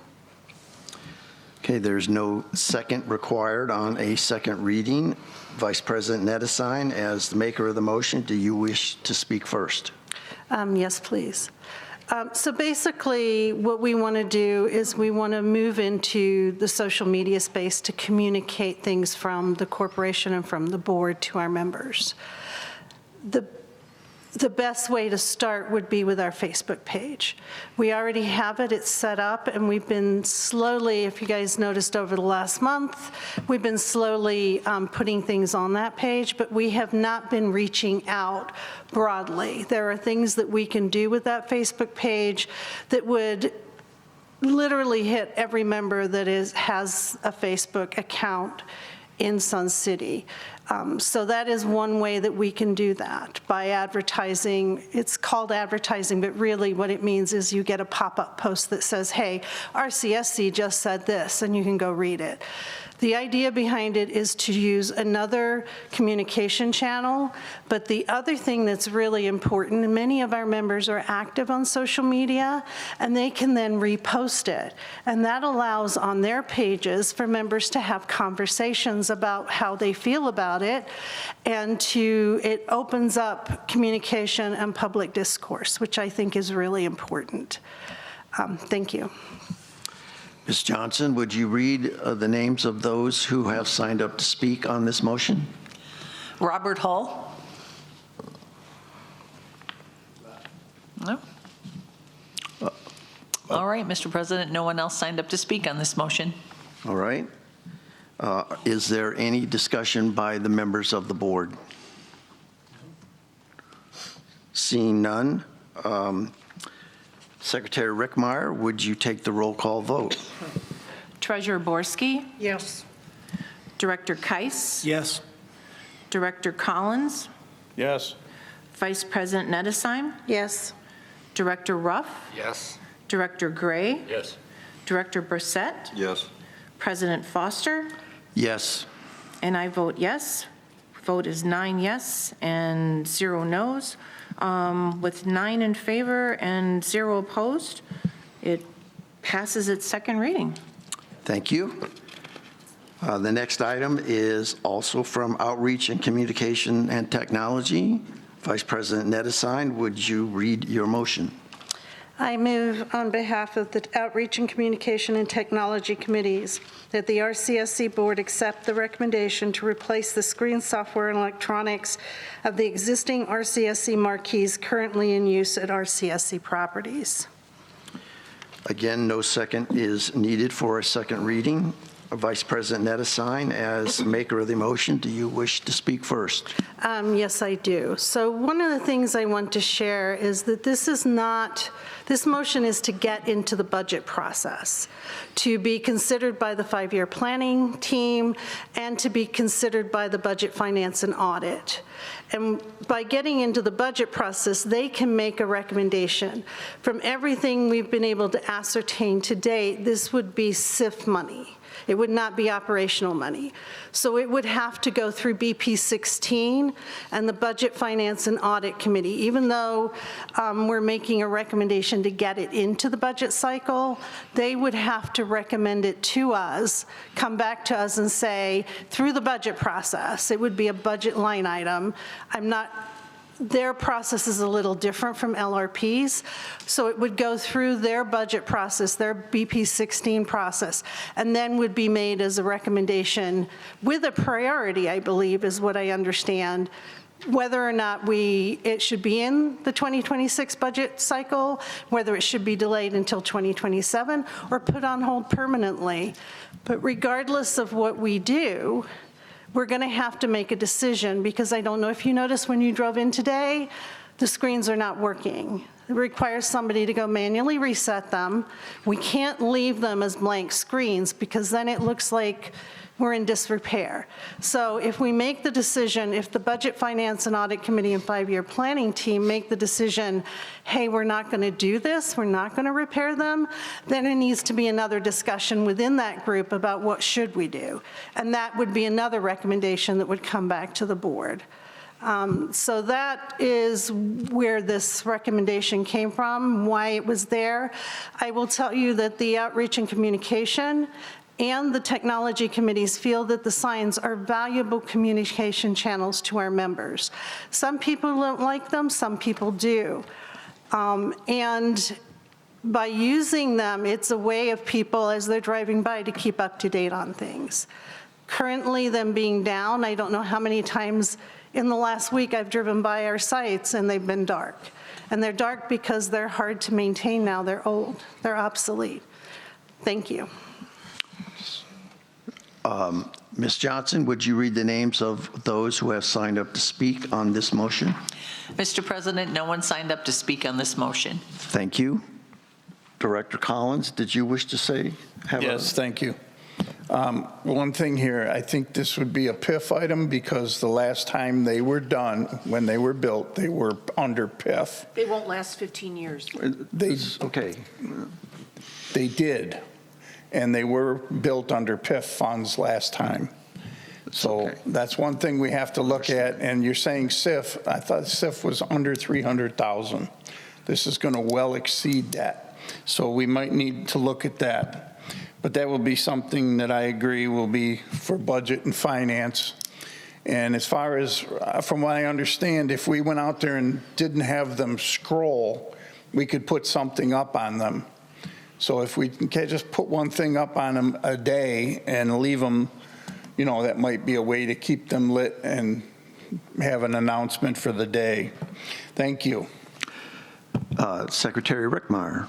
Okay, there's no second required on a second reading. Vice President Nettesign, as the maker of the motion, do you wish to speak first? Yes, please. So basically, what we want to do is we want to move into the social media space to communicate things from the corporation and from the board to our members. The best way to start would be with our Facebook page. We already have it, it's set up, and we've been slowly, if you guys noticed over the last month, we've been slowly putting things on that page, but we have not been reaching out broadly. There are things that we can do with that Facebook page that would literally hit every member that has a Facebook account in Sun City. So that is one way that we can do that, by advertising. It's called advertising, but really what it means is you get a pop-up post that says, hey, RCSC just said this, and you can go read it. The idea behind it is to use another communication channel, but the other thing that's really important, many of our members are active on social media, and they can then repost it. And that allows on their pages for members to have conversations about how they feel about it, and it opens up communication and public discourse, which I think is really important. Thank you. Ms. Johnson, would you read the names of those who have signed up to speak on this motion? Robert Hull? No? All right, Mr. President, no one else signed up to speak on this motion. All right. Is there any discussion by the members of the board? Seeing none, Secretary Rickmeyer, would you take the roll call vote? Treasurer Borski? Yes. Director Keis? Yes. Director Collins, Yes. Vice President Nettesheim, Yes. Director Ruff, Yes. Director Gray, Yes. Director Brissett, Yes. President Foster, Yes. and I vote yes. Vote is 9 yes and 0 no's. With 9 in favor and 0 opposed, it passes its second reading. Thank you. The next item is also from Outreach and Communication and Technology. Vice President Nettesheim, would you read your motion? I move on behalf of the Outreach and Communication and Technology Committees that the RCSC Board accept the recommendation to replace the screen software and electronics of the existing RCSC marquees currently in use at RCSC properties. Again, no second is needed for a second reading. Vice President Nettesheim, as maker of the motion, do you wish to speak first? Yes, I do. So one of the things I want to share is that this motion is to get into the budget process, to be considered by the 5-year planning team, and to be considered by the Budget, Finance, and Audit. And by getting into the budget process, they can make a recommendation. From everything we've been able to ascertain to date, this would be SIF money. It would not be operational money. So it would have to go through BP 16 and the Budget, Finance, and Audit Committee. Even though we're making a recommendation to get it into the budget cycle, they would have to recommend it to us, come back to us and say, through the budget process, it would be a budget line item. Their process is a little different from LRP's, so it would go through their budget process, their BP 16 process, and then would be made as a recommendation with a priority, I believe, is what I understand, whether or not it should be in the 2026 budget cycle, whether it should be delayed until 2027, or put on hold permanently. But regardless of what we do, we're going to have to make a decision, because I don't know if you noticed when you drove in today, the screens are not working. It requires somebody to go manually reset them. We can't leave them as blank screens, because then it looks like we're in disrepair. So if we make the decision, if the Budget, Finance, and Audit Committee and 5-year planning team make the decision, hey, we're not going to do this, we're not going to repair them, then it needs to be another discussion within that group about what should we do. And that would be another recommendation that would come back to the board. So that is where this recommendation came from, why it was there. I will tell you that the Outreach and Communication and the technology committees feel that the signs are valuable communication channels to our members. Some people don't like them, some people do. And by using them, it's a way of people, as they're driving by, to keep up to date on things. Currently, them being down, I don't know how many times in the last week I've driven by our sites and they've been dark. And they're dark because they're hard to maintain now, they're old, they're obsolete. Thank you. Ms. Johnson, would you read the names of those who have signed up to speak on this motion? Mr. President, no one signed up to speak on this motion. Thank you. Director Collins, did you wish to say? Yes, thank you. One thing here, I think this would be a PIF item, because the last time they were done, when they were built, they were under PIF. They won't last 15 years. Okay. They did, and they were built under PIF funds last time. So that's one thing we have to look at. And you're saying SIF, I thought SIF was under 300,000. This is going to well exceed that. So we might need to look at that. But that will be something that I agree will be for budget and finance. And as far as, from what I understand, if we went out there and didn't have them scroll, we could put something up on them. So if we can just put one thing up on them a day and leave them, you know, that might be a way to keep them lit and have an announcement for the day. Thank you. Secretary Rickmeyer.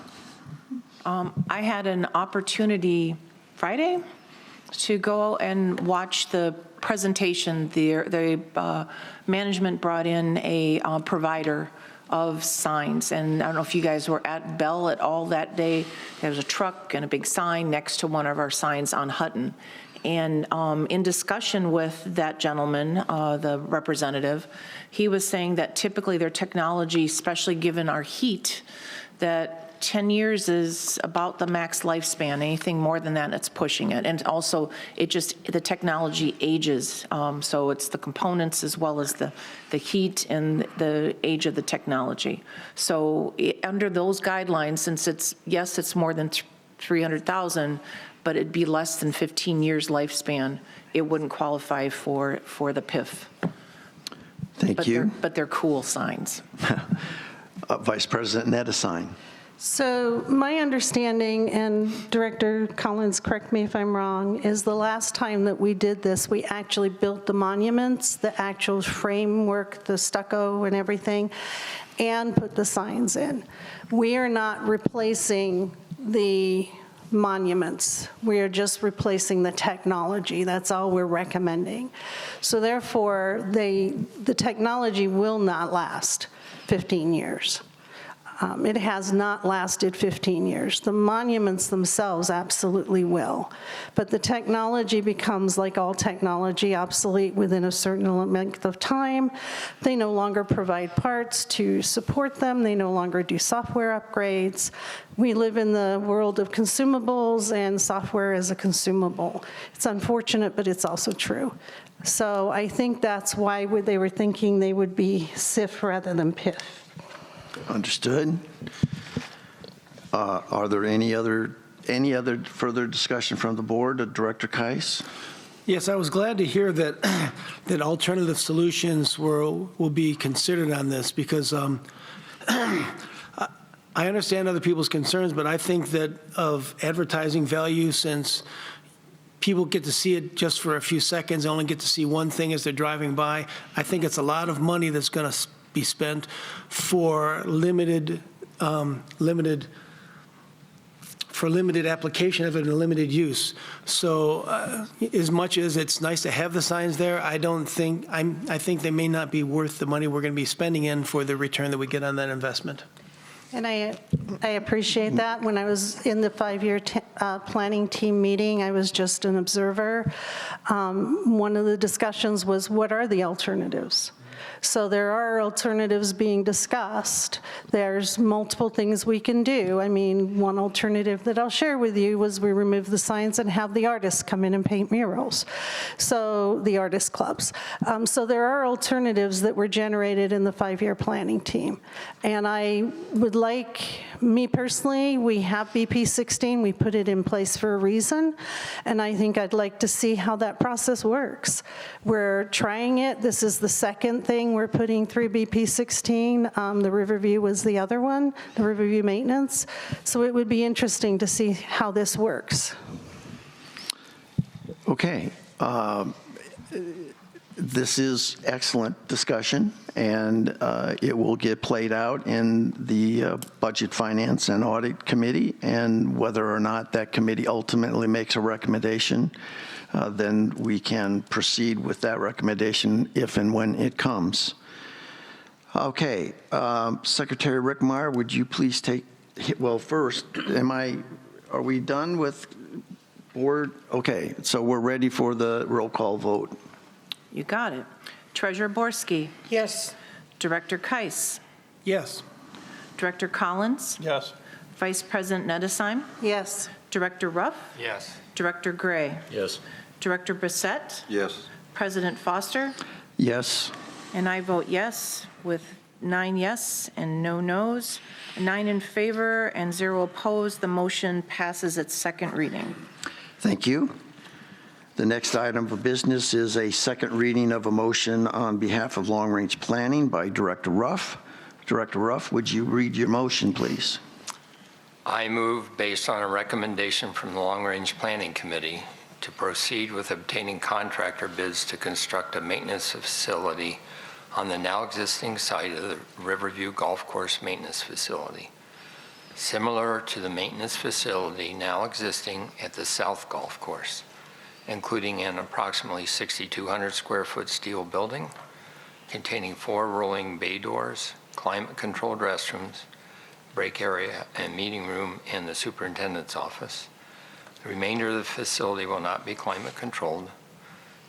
I had an opportunity Friday to go and watch the presentation. The management brought in a provider of signs, and I don't know if you guys were at Bell at all that day. There was a truck and a big sign next to one of our signs on Hutton, And in discussion with that gentleman, the representative, he was saying that typically their technology, especially given our heat, that 10 years is about the max lifespan. Anything more than that, it's pushing it. And also, the technology ages. So it's the components as well as the heat and the age of the technology. So under those guidelines, since it's more than 300,000, but it'd be less than 15 years lifespan, it wouldn't qualify for the PIF. Thank you. But they're cool signs. Vice President Nettesheim. So my understanding, and Director Collins, correct me if I'm wrong, is the last time that we did this, we actually built the monuments, the actual framework, the stucco and everything, and put the signs in. We are not replacing the monuments. We are just replacing the technology. That's all we're recommending. So therefore, the technology will not last 15 years. It has not lasted 15 years. The monuments themselves absolutely will. But the technology becomes, like all technology, obsolete within a certain length of time. They no longer provide parts to support them. They no longer do software upgrades. We live in the world of consumables, and software is a consumable. It's unfortunate, but it's also true. So I think that's why they were thinking they would be SIF rather than PIF. Understood. Are there any other further discussion from the board? Director Keiss? Yes, I was glad to hear that that alternative solutions will be considered on this, because I understand other people's concerns, but I think that of advertising value, since people get to see it just for a few seconds, only get to see one thing as they're driving by, I think it's a lot of money that's going to be spent for limited application of it and limited use. So as much as it's nice to have the signs there, I think they may not be worth the money we're going to be spending in for the return that we get on that investment. And I appreciate that. When I was in the 5-year planning team meeting, I was just an observer. One of the discussions was, what are the alternatives? So there are alternatives being discussed. There's multiple things we can do. I mean, one alternative that I'll share with you was we remove the signs and have the artists come in and paint murals. So the artist clubs. So there are alternatives that were generated in the 5-year planning team. And I would like, me personally, we have BP 16. We put it in place for a reason. And I think I'd like to see how that process works. We're trying it. This is the second thing we're putting through BP 16. The Riverview was the other one, the Riverview maintenance. So it would be interesting to see how this works. Okay. This is excellent discussion, and it will get played out in the Budget, Finance, and Audit Committee, and whether or not that committee ultimately makes a recommendation, then we can proceed with that recommendation if and when it comes. Okay, Secretary Rick Meyer, would you please take, well, first, are we done with board? Okay, so we're ready for the roll call vote. You got it. Treasurer Borski. Yes. Director Keiss. Yes. Director Collins. Yes. Vice President Nettesheim. Yes. Director Ruff. Yes. Director Gray. Yes. Director Brissett. Yes. President Foster. Yes. And I vote yes, with 9 yes and no no's, 9 in favor and 0 opposed. The motion passes its second reading. Thank you. The next item of business is a second reading of a motion on behalf of Long Range Planning by Director Ruff. Director Ruff, would you read your motion, please? I move, based on a recommendation from the Long Range Planning Committee, to proceed with obtaining contractor bids to construct a maintenance facility on the now existing site of the Riverview Golf Course Maintenance Facility, similar to the maintenance facility now existing at the South Golf Course, including an approximately 6,200 square foot steel building containing 4 rolling bay doors, climate-controlled restrooms, break area and meeting room in the superintendent's office, The remainder of the facility will not be climate controlled.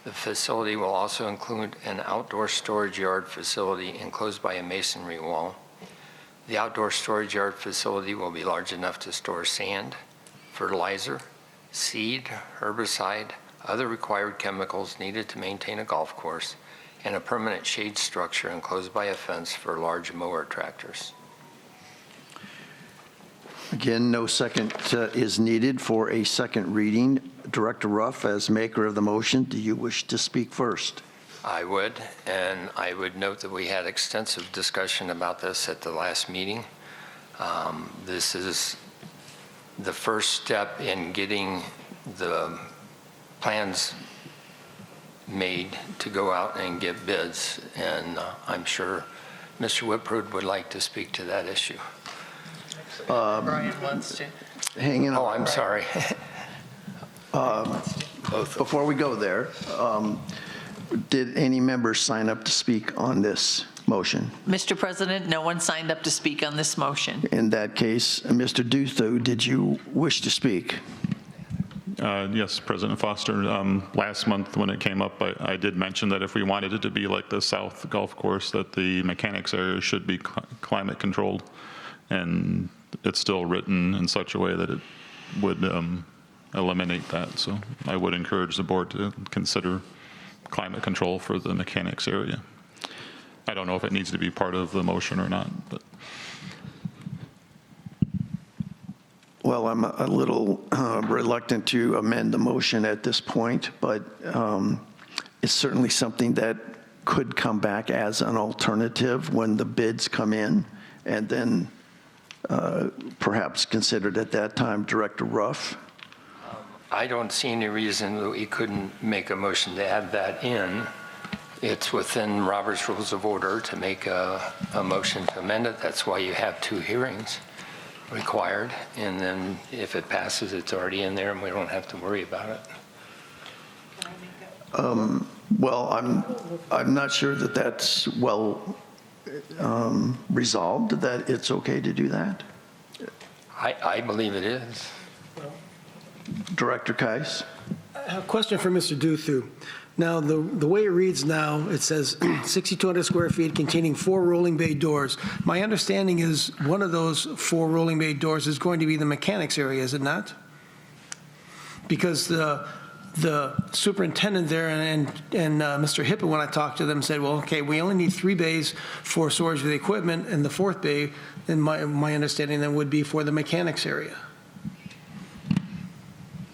The facility will also include an outdoor storage yard facility enclosed by a masonry wall. The outdoor storage yard facility will be large enough to store sand, fertilizer, seed, herbicide, other required chemicals needed to maintain a golf course, and a permanent shade structure enclosed by a fence for large mower tractors. Again, no second is needed for a second reading. Director Ruff, as maker of the motion, do you wish to speak first? I would, and I would note that we had extensive discussion about this at the last meeting. This is the first step in getting the plans made to go out and get bids, and I'm sure Mr. Whiprud would like to speak to that issue. Brian wants to. Hang on. Oh, I'm sorry. Before we go there, did any members sign up to speak on this motion? Mr. President, no one signed up to speak on this motion. In that case, Mr. Duthu, did you wish to speak? Yes, President Foster. Last month when it came up, I did mention that if we wanted it to be like the South Golf Course, that the mechanics area should be climate controlled. And it's still written in such a way that it would eliminate that. So I would encourage the board to consider climate control for the mechanics area. I don't know if it needs to be part of the motion or not, but. Well, I'm a little reluctant to amend the motion at this point, but it's certainly something that could come back as an alternative when the bids come in, and then perhaps considered at that time. Director Ruff? I don't see any reason that we couldn't make a motion to add that in. It's within Robert's Rules of Order to make a motion to amend it. That's why you have 2 hearings required, and then if it passes, it's already in there and we don't have to worry about it. Well, I'm not sure that that's well resolved, that it's okay to do that. I believe it is. Director Keiss? I have a question for Mr. Duthu. Now, the way it reads now, it says 6,200 square feet containing 4 rolling bay doors. My understanding is one of those 4 rolling bay doors is going to be the mechanics area, is it not? Because the superintendent there and Mr. Hippen, when I talked to them, said, well, okay, we only need 3 bays for storage of the equipment, and the 4th bay, in my understanding, then would be for the mechanics area.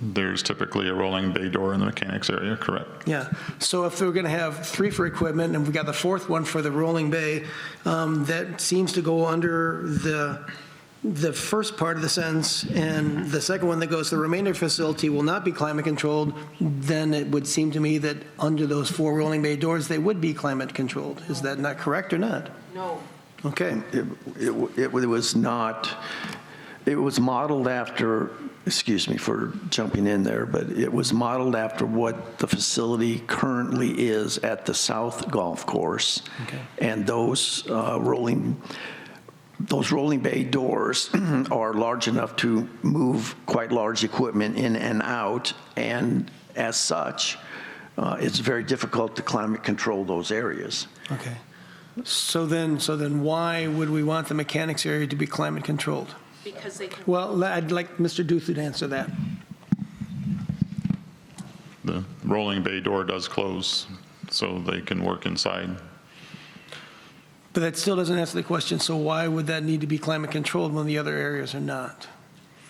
There's typically a rolling bay door in the mechanics area, correct? Yeah, so if we're going to have 3 for equipment, and we got the 4th one for the rolling bay, that seems to go under the first part of the sentence, and the second one that goes, the remainder facility will not be climate controlled, then it would seem to me that under those 4 rolling bay doors, they would be climate controlled. Is that not correct or not? No. Okay. It was not, it was modeled after, excuse me for jumping in there, but it was modeled after what the facility currently is at the South Golf Course. Okay. And those rolling bay doors are large enough to move quite large equipment in and out, and as such, it's very difficult to climate control those areas. Okay. So then why would we want the mechanics area to be climate controlled? Because they can. Well, I'd like Mr. Duthu to answer that. The rolling bay door does close, so they can work inside. But that still doesn't answer the question, so why would that need to be climate controlled when the other areas are not?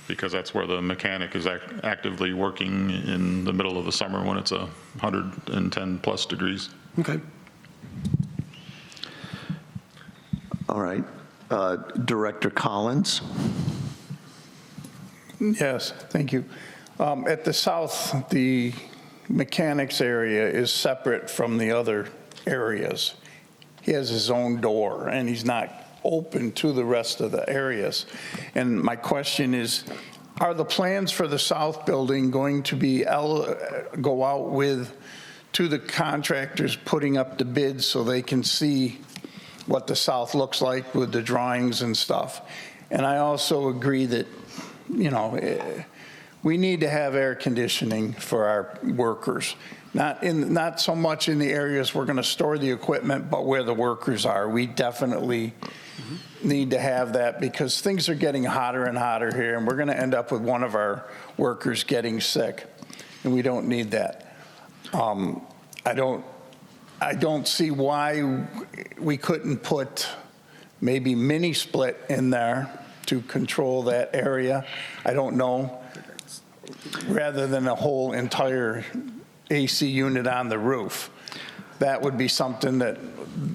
Because that's where the mechanic is actively working in the middle of the summer when it's 110 plus degrees. Okay. All right. Director Collins? Yes, thank you. At the south, the mechanics area is separate from the other areas. He has his own door, and he's not open to the rest of the areas. And my question is, are the plans for the south building going to be go out to the contractors putting up the bids so they can see what the south looks like with the drawings and stuff? And I also agree that, We need to have air conditioning for our workers, not so much in the areas we're going to store the equipment, but where the workers are. We definitely need to have that because things are getting hotter and hotter here, and we're going to end up with one of our workers getting sick, and we don't need that. I don't see why we couldn't put maybe mini split in there to control that area. I don't know, rather than a whole entire AC unit on the roof. That would be something that,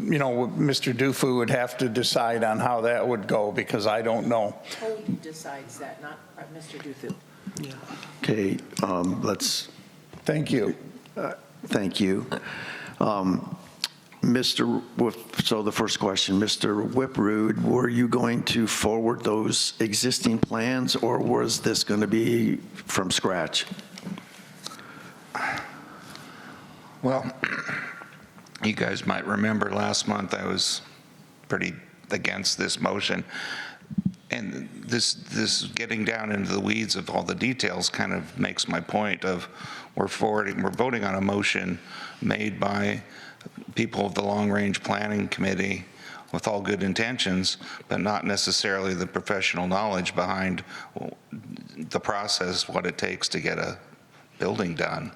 you know, Mr. Dufu would have to decide on how that would go, because I don't know. Who decides that, not Mr. Dufu? Okay, let's. Thank you. Thank you. So the first question, Mr. Whiprood, were you going to forward those existing plans, or was this going to be from scratch? Well, you guys might remember last month I was pretty against this motion. And this getting down into the weeds of all the details kind of makes my point of we're voting on a motion made by people of the Long Range Planning Committee with all good intentions, but not necessarily the professional knowledge behind the process, what it takes to get a building done.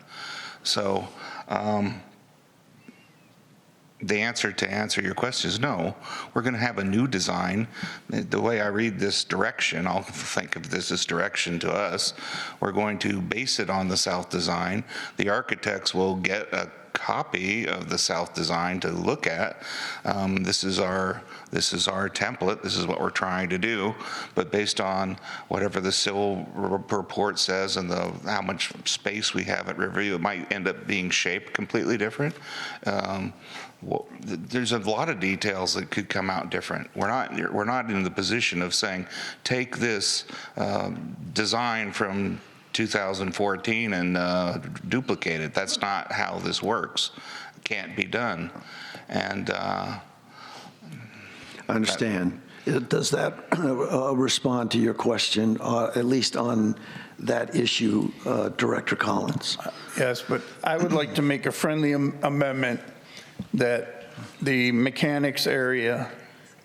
So the answer to your question is no. We're going to have a new design. The way I read this direction, I'll think of this as direction to us. We're going to base it on the South design. The architects will get a copy of the South design to look at. This is our template. This is what we're trying to do. But based on whatever the civil report says and how much space we have at Riverview, it might end up being shaped completely different. Well, there's a lot of details that could come out different. We're not in the position of saying take this design from 2014 and duplicate it. That's not how this works. It can't be done. And I understand. Does that respond to your question, at least on that issue, Director Collins? Yes, but I would like to make a friendly amendment that the mechanics area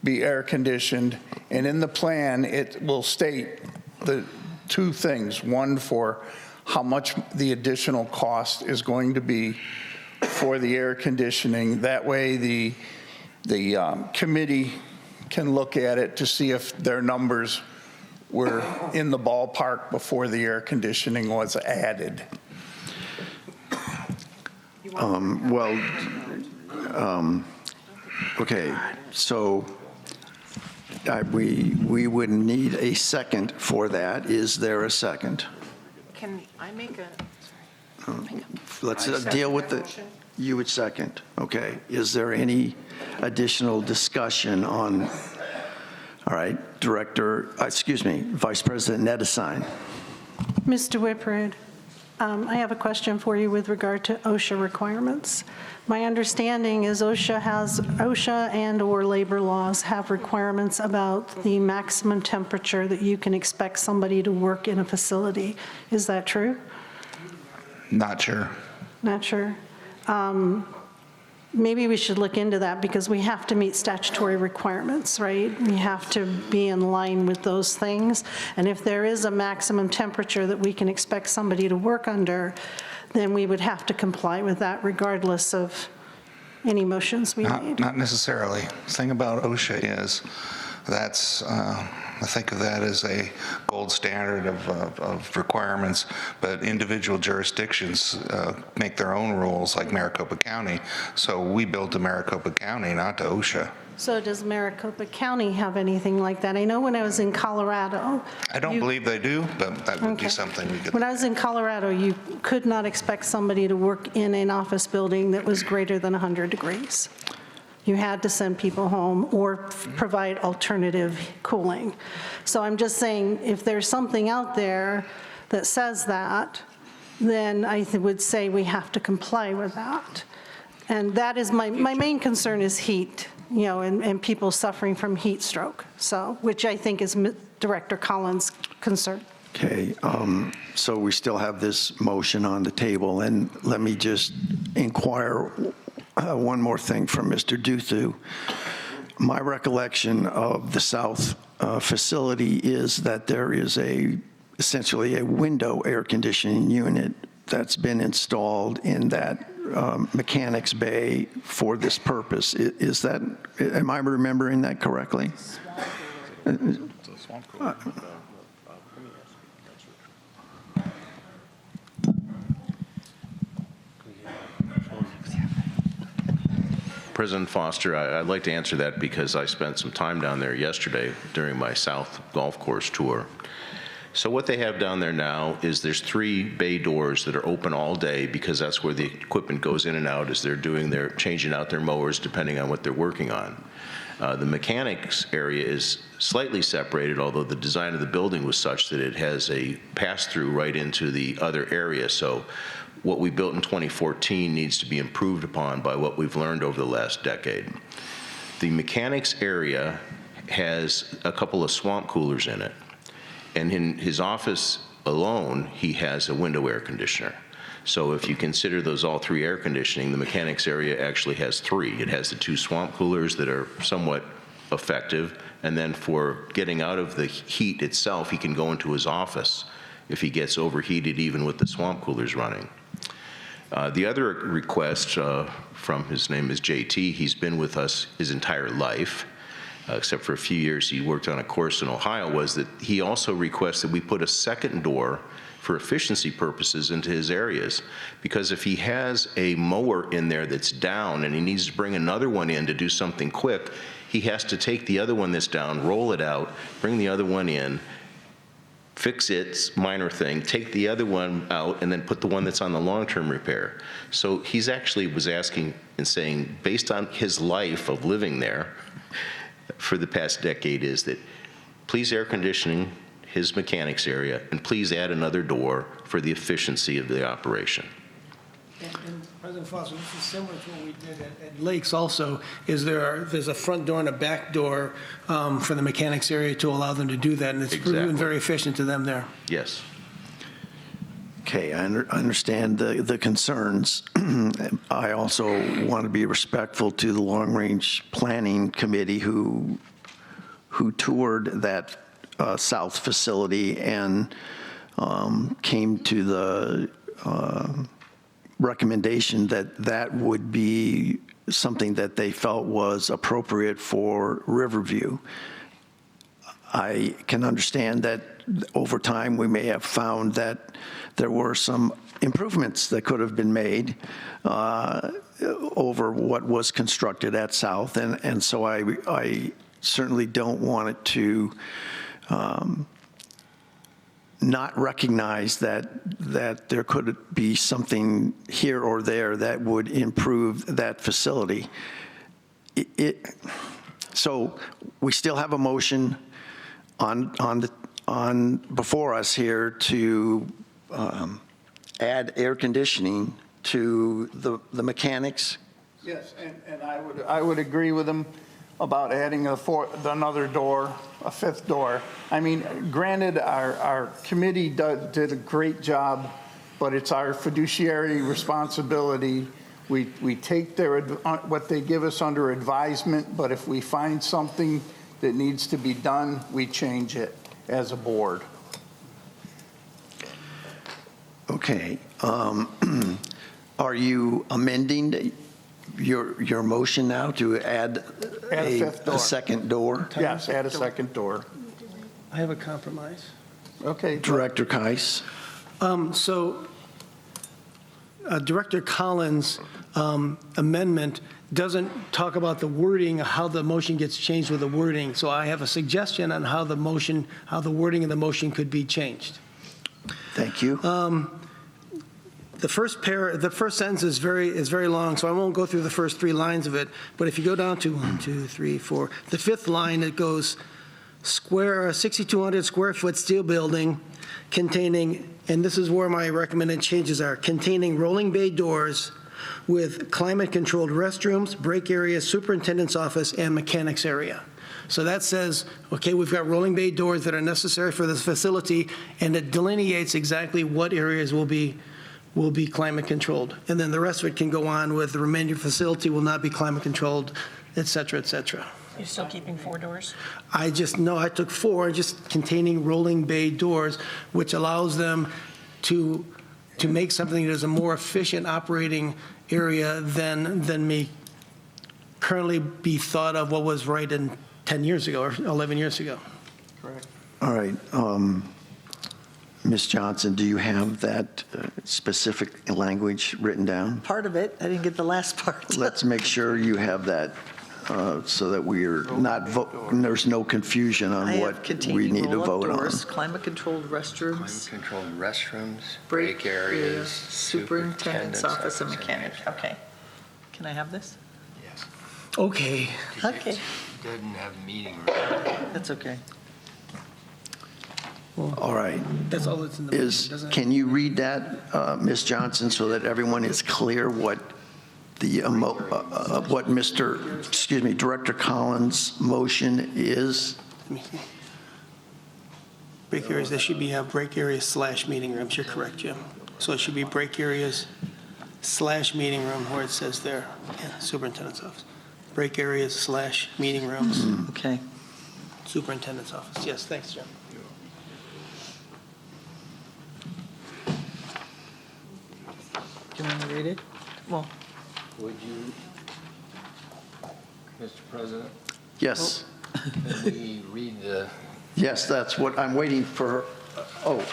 be air conditioned, and in the plan it will state the two things. One, for how much the additional cost is going to be for the air conditioning. That way the committee can look at it to see if their numbers were in the ballpark before the air conditioning was added. Okay, so we would need a second for that. Is there a second? Can I make a? Let's deal with the, you would second. Okay, is there any additional discussion on, all right, Vice President Nedesine. Mr. Whiprood, I have a question for you with regard to OSHA requirements. My understanding is OSHA and/or labor laws have requirements about the maximum temperature that you can expect somebody to work in a facility. Is that true? not sure. Not sure. Maybe we should look into that because we have to meet statutory requirements, right? We have to be in line with those things. And if there is a maximum temperature that we can expect somebody to work under, then we would have to comply with that regardless of any motions we made. Not necessarily. The thing about OSHA is that's, I think of that as a gold standard of requirements, but individual jurisdictions make their own rules, like Maricopa County. So we built to Maricopa County, not to OSHA. So does Maricopa County have anything like that? I know when I was in Colorado. I don't believe they do, but that would be something we could. When I was in Colorado, you could not expect somebody to work in an office building that was greater than 100 degrees. You had to send people home or provide alternative cooling. So I'm just saying, if there's something out there that says that, then I would say we have to comply with that. And that is my main concern is heat, you know, and people suffering from heat stroke, so, which I think is Director Collins' concern. Okay, so we still have this motion on the table, and let me just inquire one more thing from Mr. Duthu. My recollection of the south facility is that there is essentially a window air conditioning unit that's been installed in that mechanics bay for this purpose. Is that, am I remembering that correctly? President Foster, I'd like to answer that because I spent some time down there yesterday during my South Golf Course tour. So what they have down there now is there's 3 bay doors that are open all day because that's where the equipment goes in and out as they're changing out their mowers depending on what they're working on. The mechanics area is slightly separated, although the design of the building was such that it has a pass-through right into the other area. So what we built in 2014 needs to be improved upon by what we've learned over the last decade. The mechanics area has a couple of swamp coolers in it. And in his office alone, he has a window air conditioner. So if you consider those all 3 air conditioning, the mechanics area actually has 3. It has the 2 swamp coolers that are somewhat effective. And then for getting out of the heat itself, he can go into his office if he gets overheated even with the swamp coolers running. The other request from his name is JT. He's been with us his entire life, except for a few years he worked on a course in Ohio, was that he also requested we put a second door for efficiency purposes into his areas. Because if he has a mower in there that's down and he needs to bring another one in to do something quick, he has to take the other one that's down, roll it out, bring the other one in, fix its minor thing, take the other one out, and then put the one that's on the long-term repair. So he's actually was asking and saying, based on his life of living there for the past decade, is that please air conditioning his mechanics area, and please add another door for the efficiency of the operation. And President Foster, this is similar to what we did at Lakes also, is there's a front door and a back door for the mechanics area to allow them to do that, and it's proven very efficient to them there. Yes. Okay, I understand the concerns. I also want to be respectful to the Long Range Planning Committee who toured that south facility and came to the recommendation that that would be something that they felt was appropriate for Riverview. I can understand that over time we may have found that there were some improvements that could have been made over what was constructed at South, and so I certainly don't want it to not recognize that there could be something here or there that would improve that facility. So we still have a motion on before us here to add air conditioning to the mechanics. Yes, and I would agree with him about adding another door, a 5th door. I mean, granted, our committee did a great job, but it's our fiduciary responsibility. We take what they give us under advisement, but if we find something that needs to be done, we change it as a board. Okay. Are you amending your motion now to add a second door? Yes, add a second door. I have a compromise. Okay. Director Keiss. So Director Collins' amendment doesn't talk about the wording, how the motion gets changed with the wording. So I have a suggestion on how the wording of the motion could be changed. Thank you. The first sentence is very long, so I won't go through the first 3 lines of it. But if you go down to 1, 2, 3, 4, the 5th line, it goes 6,200 square foot steel building containing, and this is where my recommended changes are, containing rolling bay doors with climate-controlled restrooms, break area, superintendent's office, and mechanics area. So that says, okay, we've got rolling bay doors that are necessary for this facility, and it delineates exactly what areas will be climate controlled. And then the rest of it can go on with the remainder facility will not be climate controlled, et cetera, et cetera. You're still keeping 4 doors? I took 4, just containing rolling bay doors, which allows them to make something that is a more efficient operating area than may currently be thought of what was right in 10 years ago or 11 years ago. Correct. All right. Ms. Johnson, do you have that specific language written down? Part of it, I didn't get the last part. Let's make sure you have that so that we're not, there's no confusion on what we need to vote on. Climate-controlled restrooms, Climate-controlled restrooms, break break areas, superintendent's office and mechanic. Okay. Can I have this? Yes. Okay. Okay. Didn't have meeting room. That's okay. All right. That's all that's in the motion, doesn't it? Can you read that, Ms. Johnson, so that everyone is clear what Director Collins' motion is? Break areas, there should be break areas / meeting rooms. You're correct, Jim. So it should be break areas / meeting room where it says there, yeah, superintendent's office. Break areas / meeting rooms. Okay. Superintendent's office. Yes, thanks, Jim. Do you want to read it? Well, Would you, Mr. President, Yes. could we read the, Yes, that's what I'm waiting for. Oh,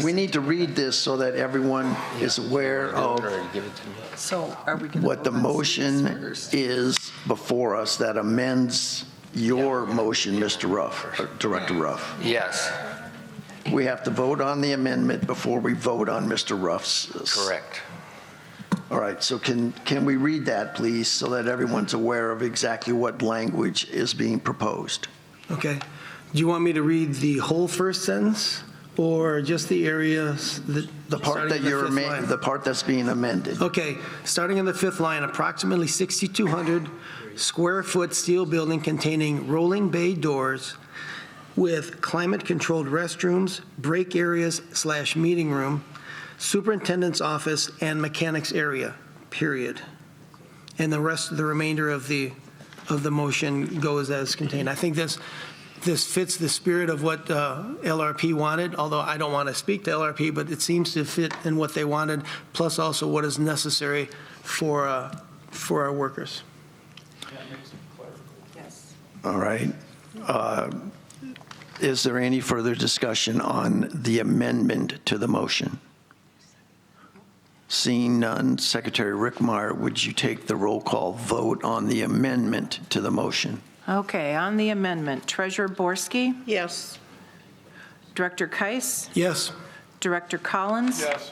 we need to read this so that everyone is aware of give it to me? so are we going to? what the motion is before us that amends your motion, Mr. Ruff, Director Ruff. Yes, We have to vote on the amendment before we vote on Mr. Ruff's. correct. All right, so can we read that, please, so that everyone's aware of exactly what language is being proposed? Okay. Do you want me to read the whole first sentence or just the areas that? The part that the part that's being amended. Okay, starting in the 5th line, approximately 6,200 square foot steel building containing rolling bay doors with climate-controlled restrooms, break areas / meeting room, superintendent's office, and mechanics area, period. And the remainder of the motion goes as contained. I think this fits the spirit of what LRP wanted, although I don't want to speak to LRP, but it seems to fit in what they wanted, plus also what is necessary for our workers. Yes. All right. Is there any further discussion on the amendment to the motion? Seeing none, Secretary Rickmeyer, would you take the roll call vote on the amendment to the motion? Okay, on the amendment, Treasurer Borski, Yes. Director Keiss, Yes. Director Collins. Yes.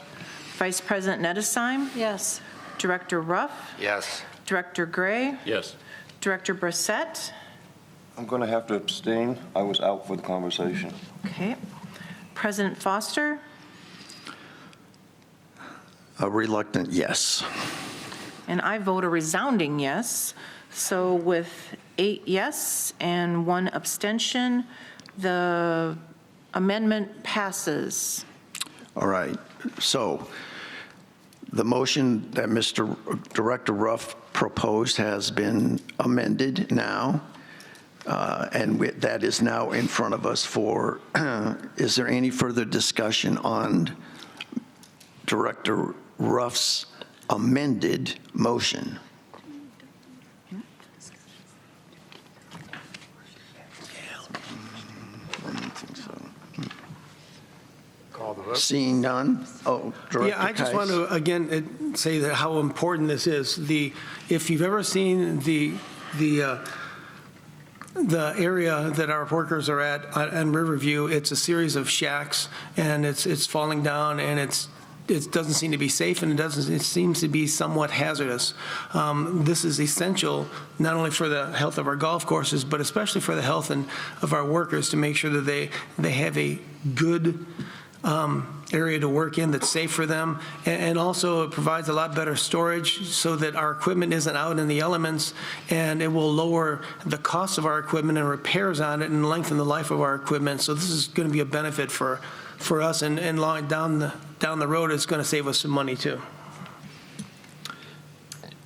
Vice President Nettesheim, Yes. Director Ruff, Yes. Director Gray, Yes. Director Brissett. I'm going to have to abstain. I was out for the conversation. Okay. President Foster, A reluctant yes. and I vote a resounding yes. So with 8 yes and 1 abstention, the amendment passes. All right. So the motion that Mr. Director Ruff proposed has been amended now, and that is now in front of us for, is there any further discussion on Director Ruff's amended motion? Call the vote. Seeing none? Oh, Director Yeah, I just Keiss. want to, again, say that how important this is. If you've ever seen the area that our workers are at on Riverview, it's a series of shacks, and it's falling down, and it doesn't seem to be safe, and it seems to be somewhat hazardous. This is essential, not only for the health of our golf courses, but especially for the health of our workers, to make sure that they have a good area to work in that's safe for them. And also it provides a lot better storage so that our equipment isn't out in the elements, and it will lower the cost of our equipment and repairs on it and lengthen the life of our equipment. So this is going to be a benefit for us, and long down the road, it's going to save us some money too.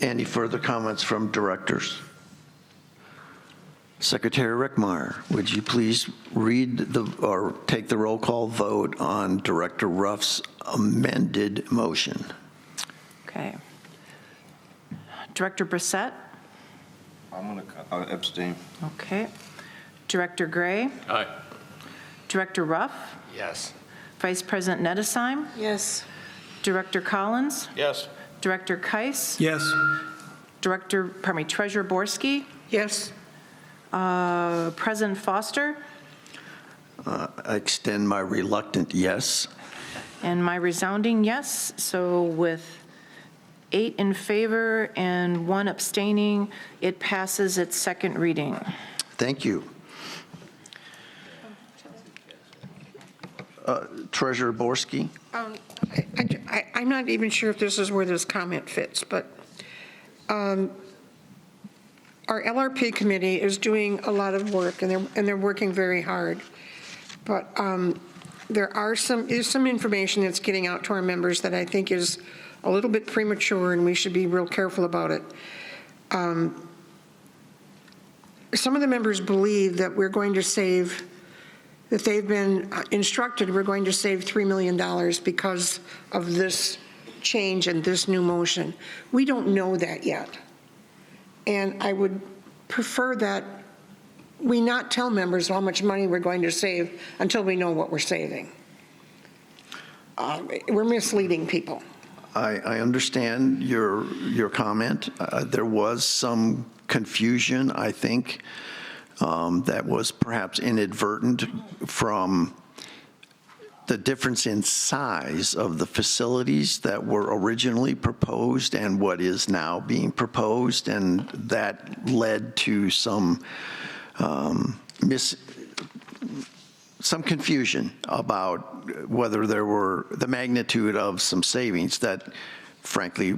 Any further comments from directors? Secretary Rickmeyer, would you please read or take the roll call vote on Director Ruff's amended motion? Okay. Director Brissett? I'm going to abstain. Okay. Director Gray? Aye. Director Ruff? Yes. Vice President Nedesheim? Yes. Director Collins? Yes. Director Keiss? Yes. Treasurer Borski? Yes. President Foster? I extend my reluctant yes. And my resounding yes. So with 8 in favor and 1 abstaining, it passes its second reading. Thank you. Treasurer Borski? I'm not even sure if this is where this comment fits, but our LRP committee is doing a lot of work, and they're working very hard. But there's some information that's getting out to our members that I think is a little bit premature, and we should be real careful about it. Some of the members believe that we're going to save, that they've been instructed we're going to save $3 million because of this change and this new motion. We don't know that yet. And I would prefer that we not tell members how much money we're going to save until we know what we're saving. We're misleading people. I understand your comment. There was some confusion, I think, that was perhaps inadvertent from the difference in size of the facilities that were originally proposed and what is now being proposed, and that led to some confusion about whether there were the magnitude of some savings that, frankly,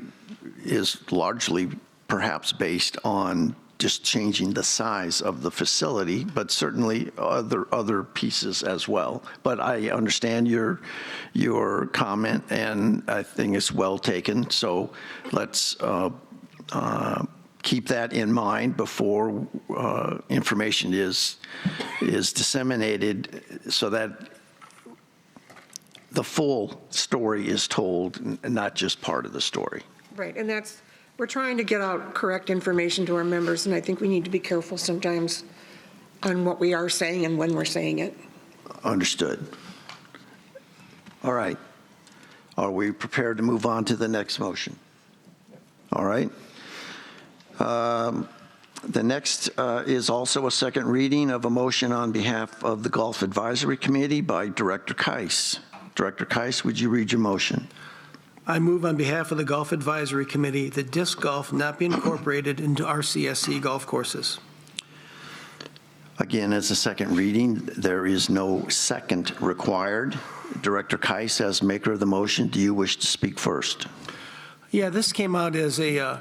is largely perhaps based on just changing the size of the facility, but certainly other pieces as well. But I understand your comment, and I think it's well taken. So let's keep that in mind before information is disseminated, so that the full story is told, and not just part of the story. Right, and we're trying to get out correct information to our members, and I think we need to be careful sometimes on what we are saying and when we're saying it. Understood. All right. Are we prepared to move on to the next motion? All right. The next is also a second reading of a motion on behalf of the Golf Advisory Committee by Director Keiss. Director Keiss, would you read your motion? I move on behalf of the Golf Advisory Committee that disc golf not be incorporated into RCSC golf courses. Again, as a second reading, there is no second required. Director Keiss, as maker of the motion, do you wish to speak first? Yeah, this came out as the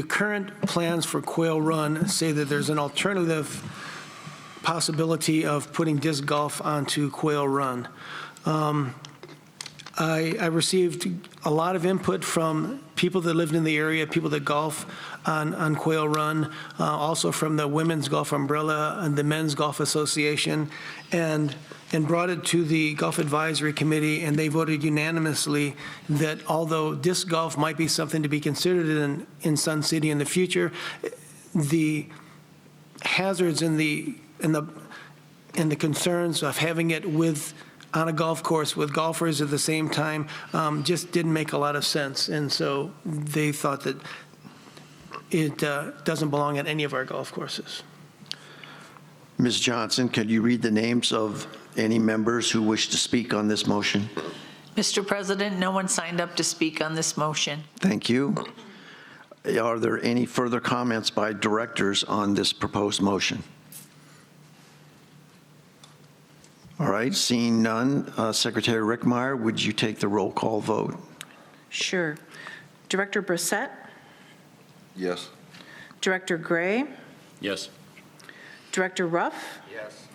current plans for Quail Run say that there's an alternative possibility of putting disc golf onto Quail Run. I received a lot of input from people that lived in the area, people that golf on Quail Run, also from the Women's Golf Umbrella and the Men's Golf Association, and brought it to the Golf Advisory Committee, and they voted unanimously that although disc golf might be something to be considered in Sun City in the future, the hazards and the concerns of having it on a golf course with golfers at the same time just didn't make a lot of sense. And so they thought that it doesn't belong at any of our golf courses. Ms. Johnson, could you read the names of any members who wish to speak on this motion? Mr. President, no one signed up to speak on this motion. Thank you. Are there any further comments by directors on this proposed motion? All right, seeing none, Secretary Rickmeyer, would you take the roll call vote? Sure. Director Brissett? Yes. Director Gray? Yes. Director Ruff? Yes.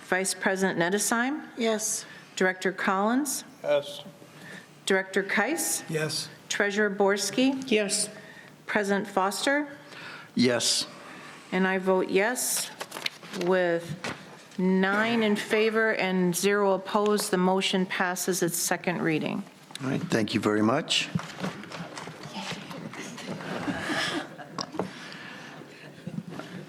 Vice President Nedesheim? Yes. Director Collins? Yes. Director Keiss? Yes. Treasurer Borski? Yes. President Foster? Yes. And I vote yes with 9 in favor and 0 opposed. The motion passes its second reading. All right, thank you very much.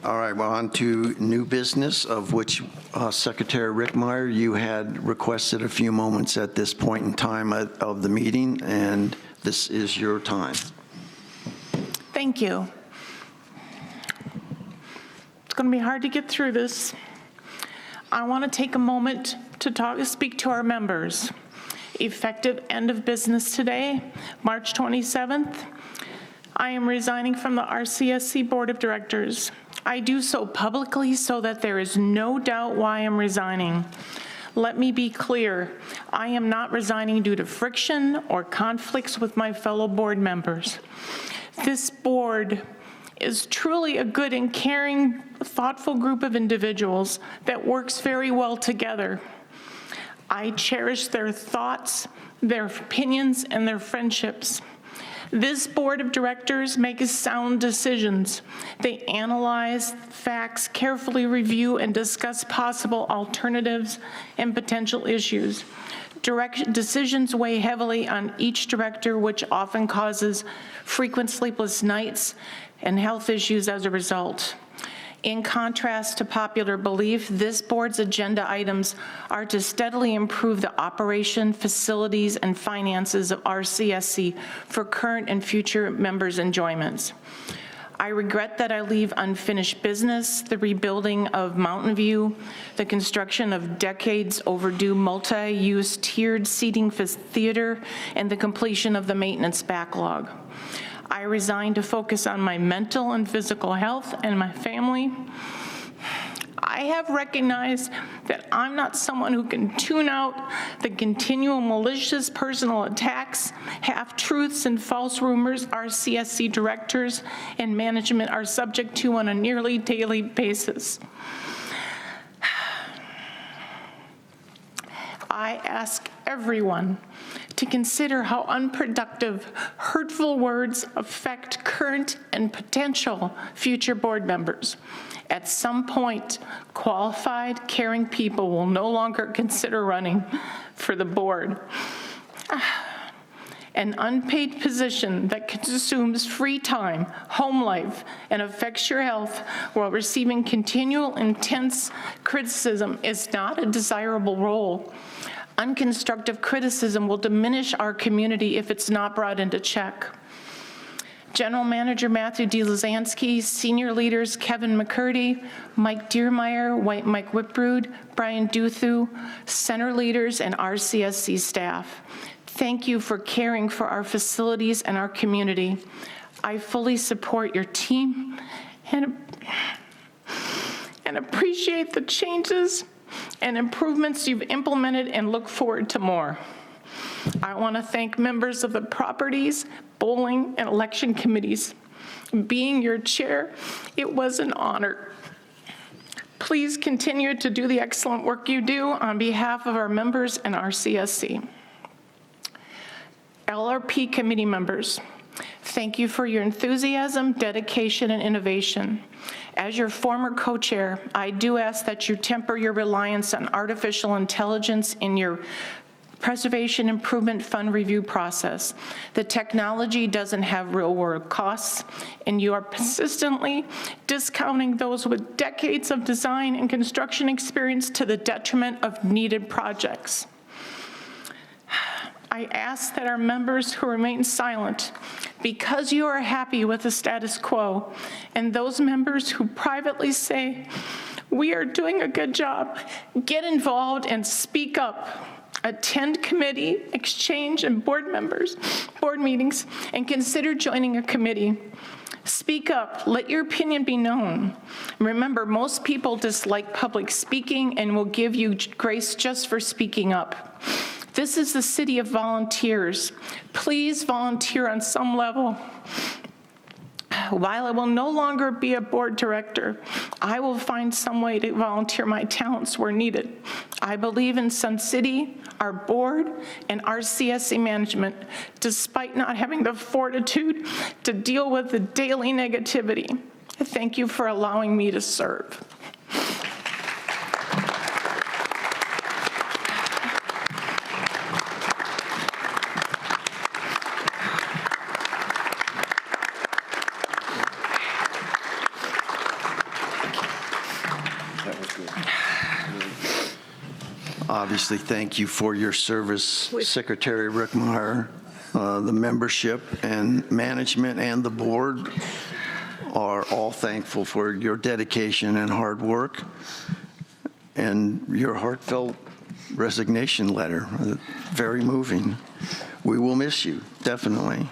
All right, well, on to new business, of which Secretary Rickmeyer, you had requested a few moments at this point in time of the meeting, and this is your time. Thank you. It's going to be hard to get through this. I want to take a moment to speak to our members. Effective end of business today, March 27th, I am resigning from the RCSC Board of Directors. I do so publicly so that there is no doubt why I'm resigning. Let me be clear, I am not resigning due to friction or conflicts with my fellow board members. This board is truly a good and caring, thoughtful group of individuals that works very well together. I cherish their thoughts, their opinions, and their friendships. This board of directors makes sound decisions. They analyze facts, carefully review, and discuss possible alternatives and potential issues. Decisions weigh heavily on each director, which often causes frequent sleepless nights and health issues as a result. In contrast to popular belief, this board's agenda items are to steadily improve the operation, facilities, and finances of RCSC for current and future members' enjoyments. I regret that I leave unfinished business, the rebuilding of Mountain View, the construction of decades overdue multi-use tiered seating theater, and the completion of the maintenance backlog. I resign to focus on my mental and physical health and my family. I have recognized that I'm not someone who can tune out the continual malicious personal attacks, half-truths, and false rumors our CSC directors and management are subject to on a nearly daily basis. I ask everyone to consider how unproductive, hurtful words affect current and potential future board members. At some point, qualified, caring people will no longer consider running for the board. An unpaid position that consumes free time, home life, and affects your health while receiving continual intense criticism is not a desirable role. Unconstructive criticism will diminish our community if it's not brought into check. General Manager Matthew D. Lazansky, senior leaders Kevin McCurdy, Mike Diermeyer, Mike Whiprood, Brian Duthu, center leaders, and RCSC staff. Thank you for caring for our facilities and our community. I fully support your team and appreciate the changes and improvements you've implemented and look forward to more. I want to thank members of the properties, bowling, and election committees. Being your chair, it was an honor. Please continue to do the excellent work you do on behalf of our members and our CSC. LRP committee members, thank you for your enthusiasm, dedication, and innovation. As your former co-chair, I do ask that you temper your reliance on artificial intelligence in your Preservation Improvement Fund review process. The technology doesn't have real-world costs, and you are persistently discounting those with decades of design and construction experience to the detriment of needed projects. I ask that our members who remain silent because you are happy with the status quo, and those members who privately say, we are doing a good job, get involved and speak up. Attend committee, exchange, and board meetings, and consider joining a committee. Speak up, let your opinion be known. Remember, most people dislike public speaking and will give you grace just for speaking up. This is the city of volunteers. Please volunteer on some level. While I will no longer be a board director, I will find some way to volunteer my talents where needed. I believe in Sun City, our board, and RCSC management, despite not having the fortitude to deal with the daily negativity. Thank you for allowing me to serve. Obviously, thank you for your service, Secretary Rickmeyer. The membership and management and the board are all thankful for your dedication and hard work and your heartfelt resignation letter. Very moving. We will miss you, definitely,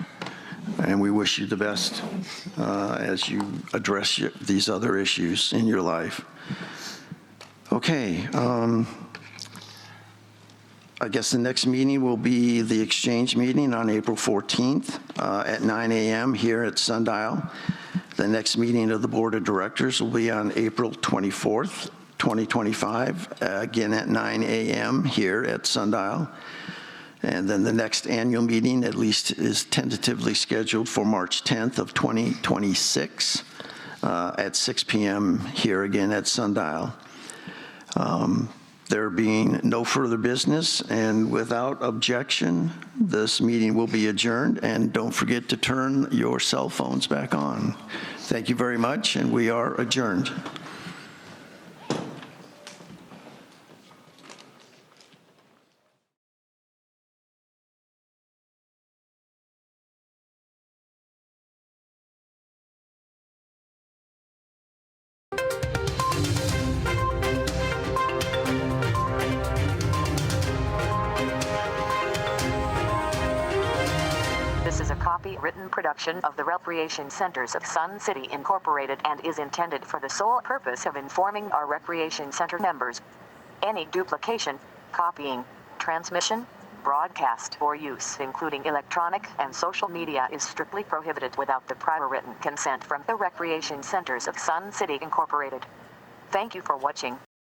and we wish you the best as you address these other issues in your life. Okay. I guess the next meeting will be the exchange meeting on April 14th at 9 a.m. here at Sundial. The next meeting of the Board of Directors will be on April 24th, 2025, again at 9 a.m. here at Sundial. And then the next annual meeting, at least, is tentatively scheduled for March 10th of 2026 at 6 p.m. here again at Sundial. There being no further business and without objection, this meeting will be adjourned. And don't forget to turn your cell phones back on. Thank you very much, and we are adjourned. This is a copyrighted production of the Recreation Centers of Sun City Incorporated and is intended for the sole purpose of informing our Recreation Center members. Any duplication, copying, transmission, broadcast, or use, including electronic and social media, is strictly prohibited without the prior written consent from the Recreation Centers of Sun City Incorporated. Thank you for watching.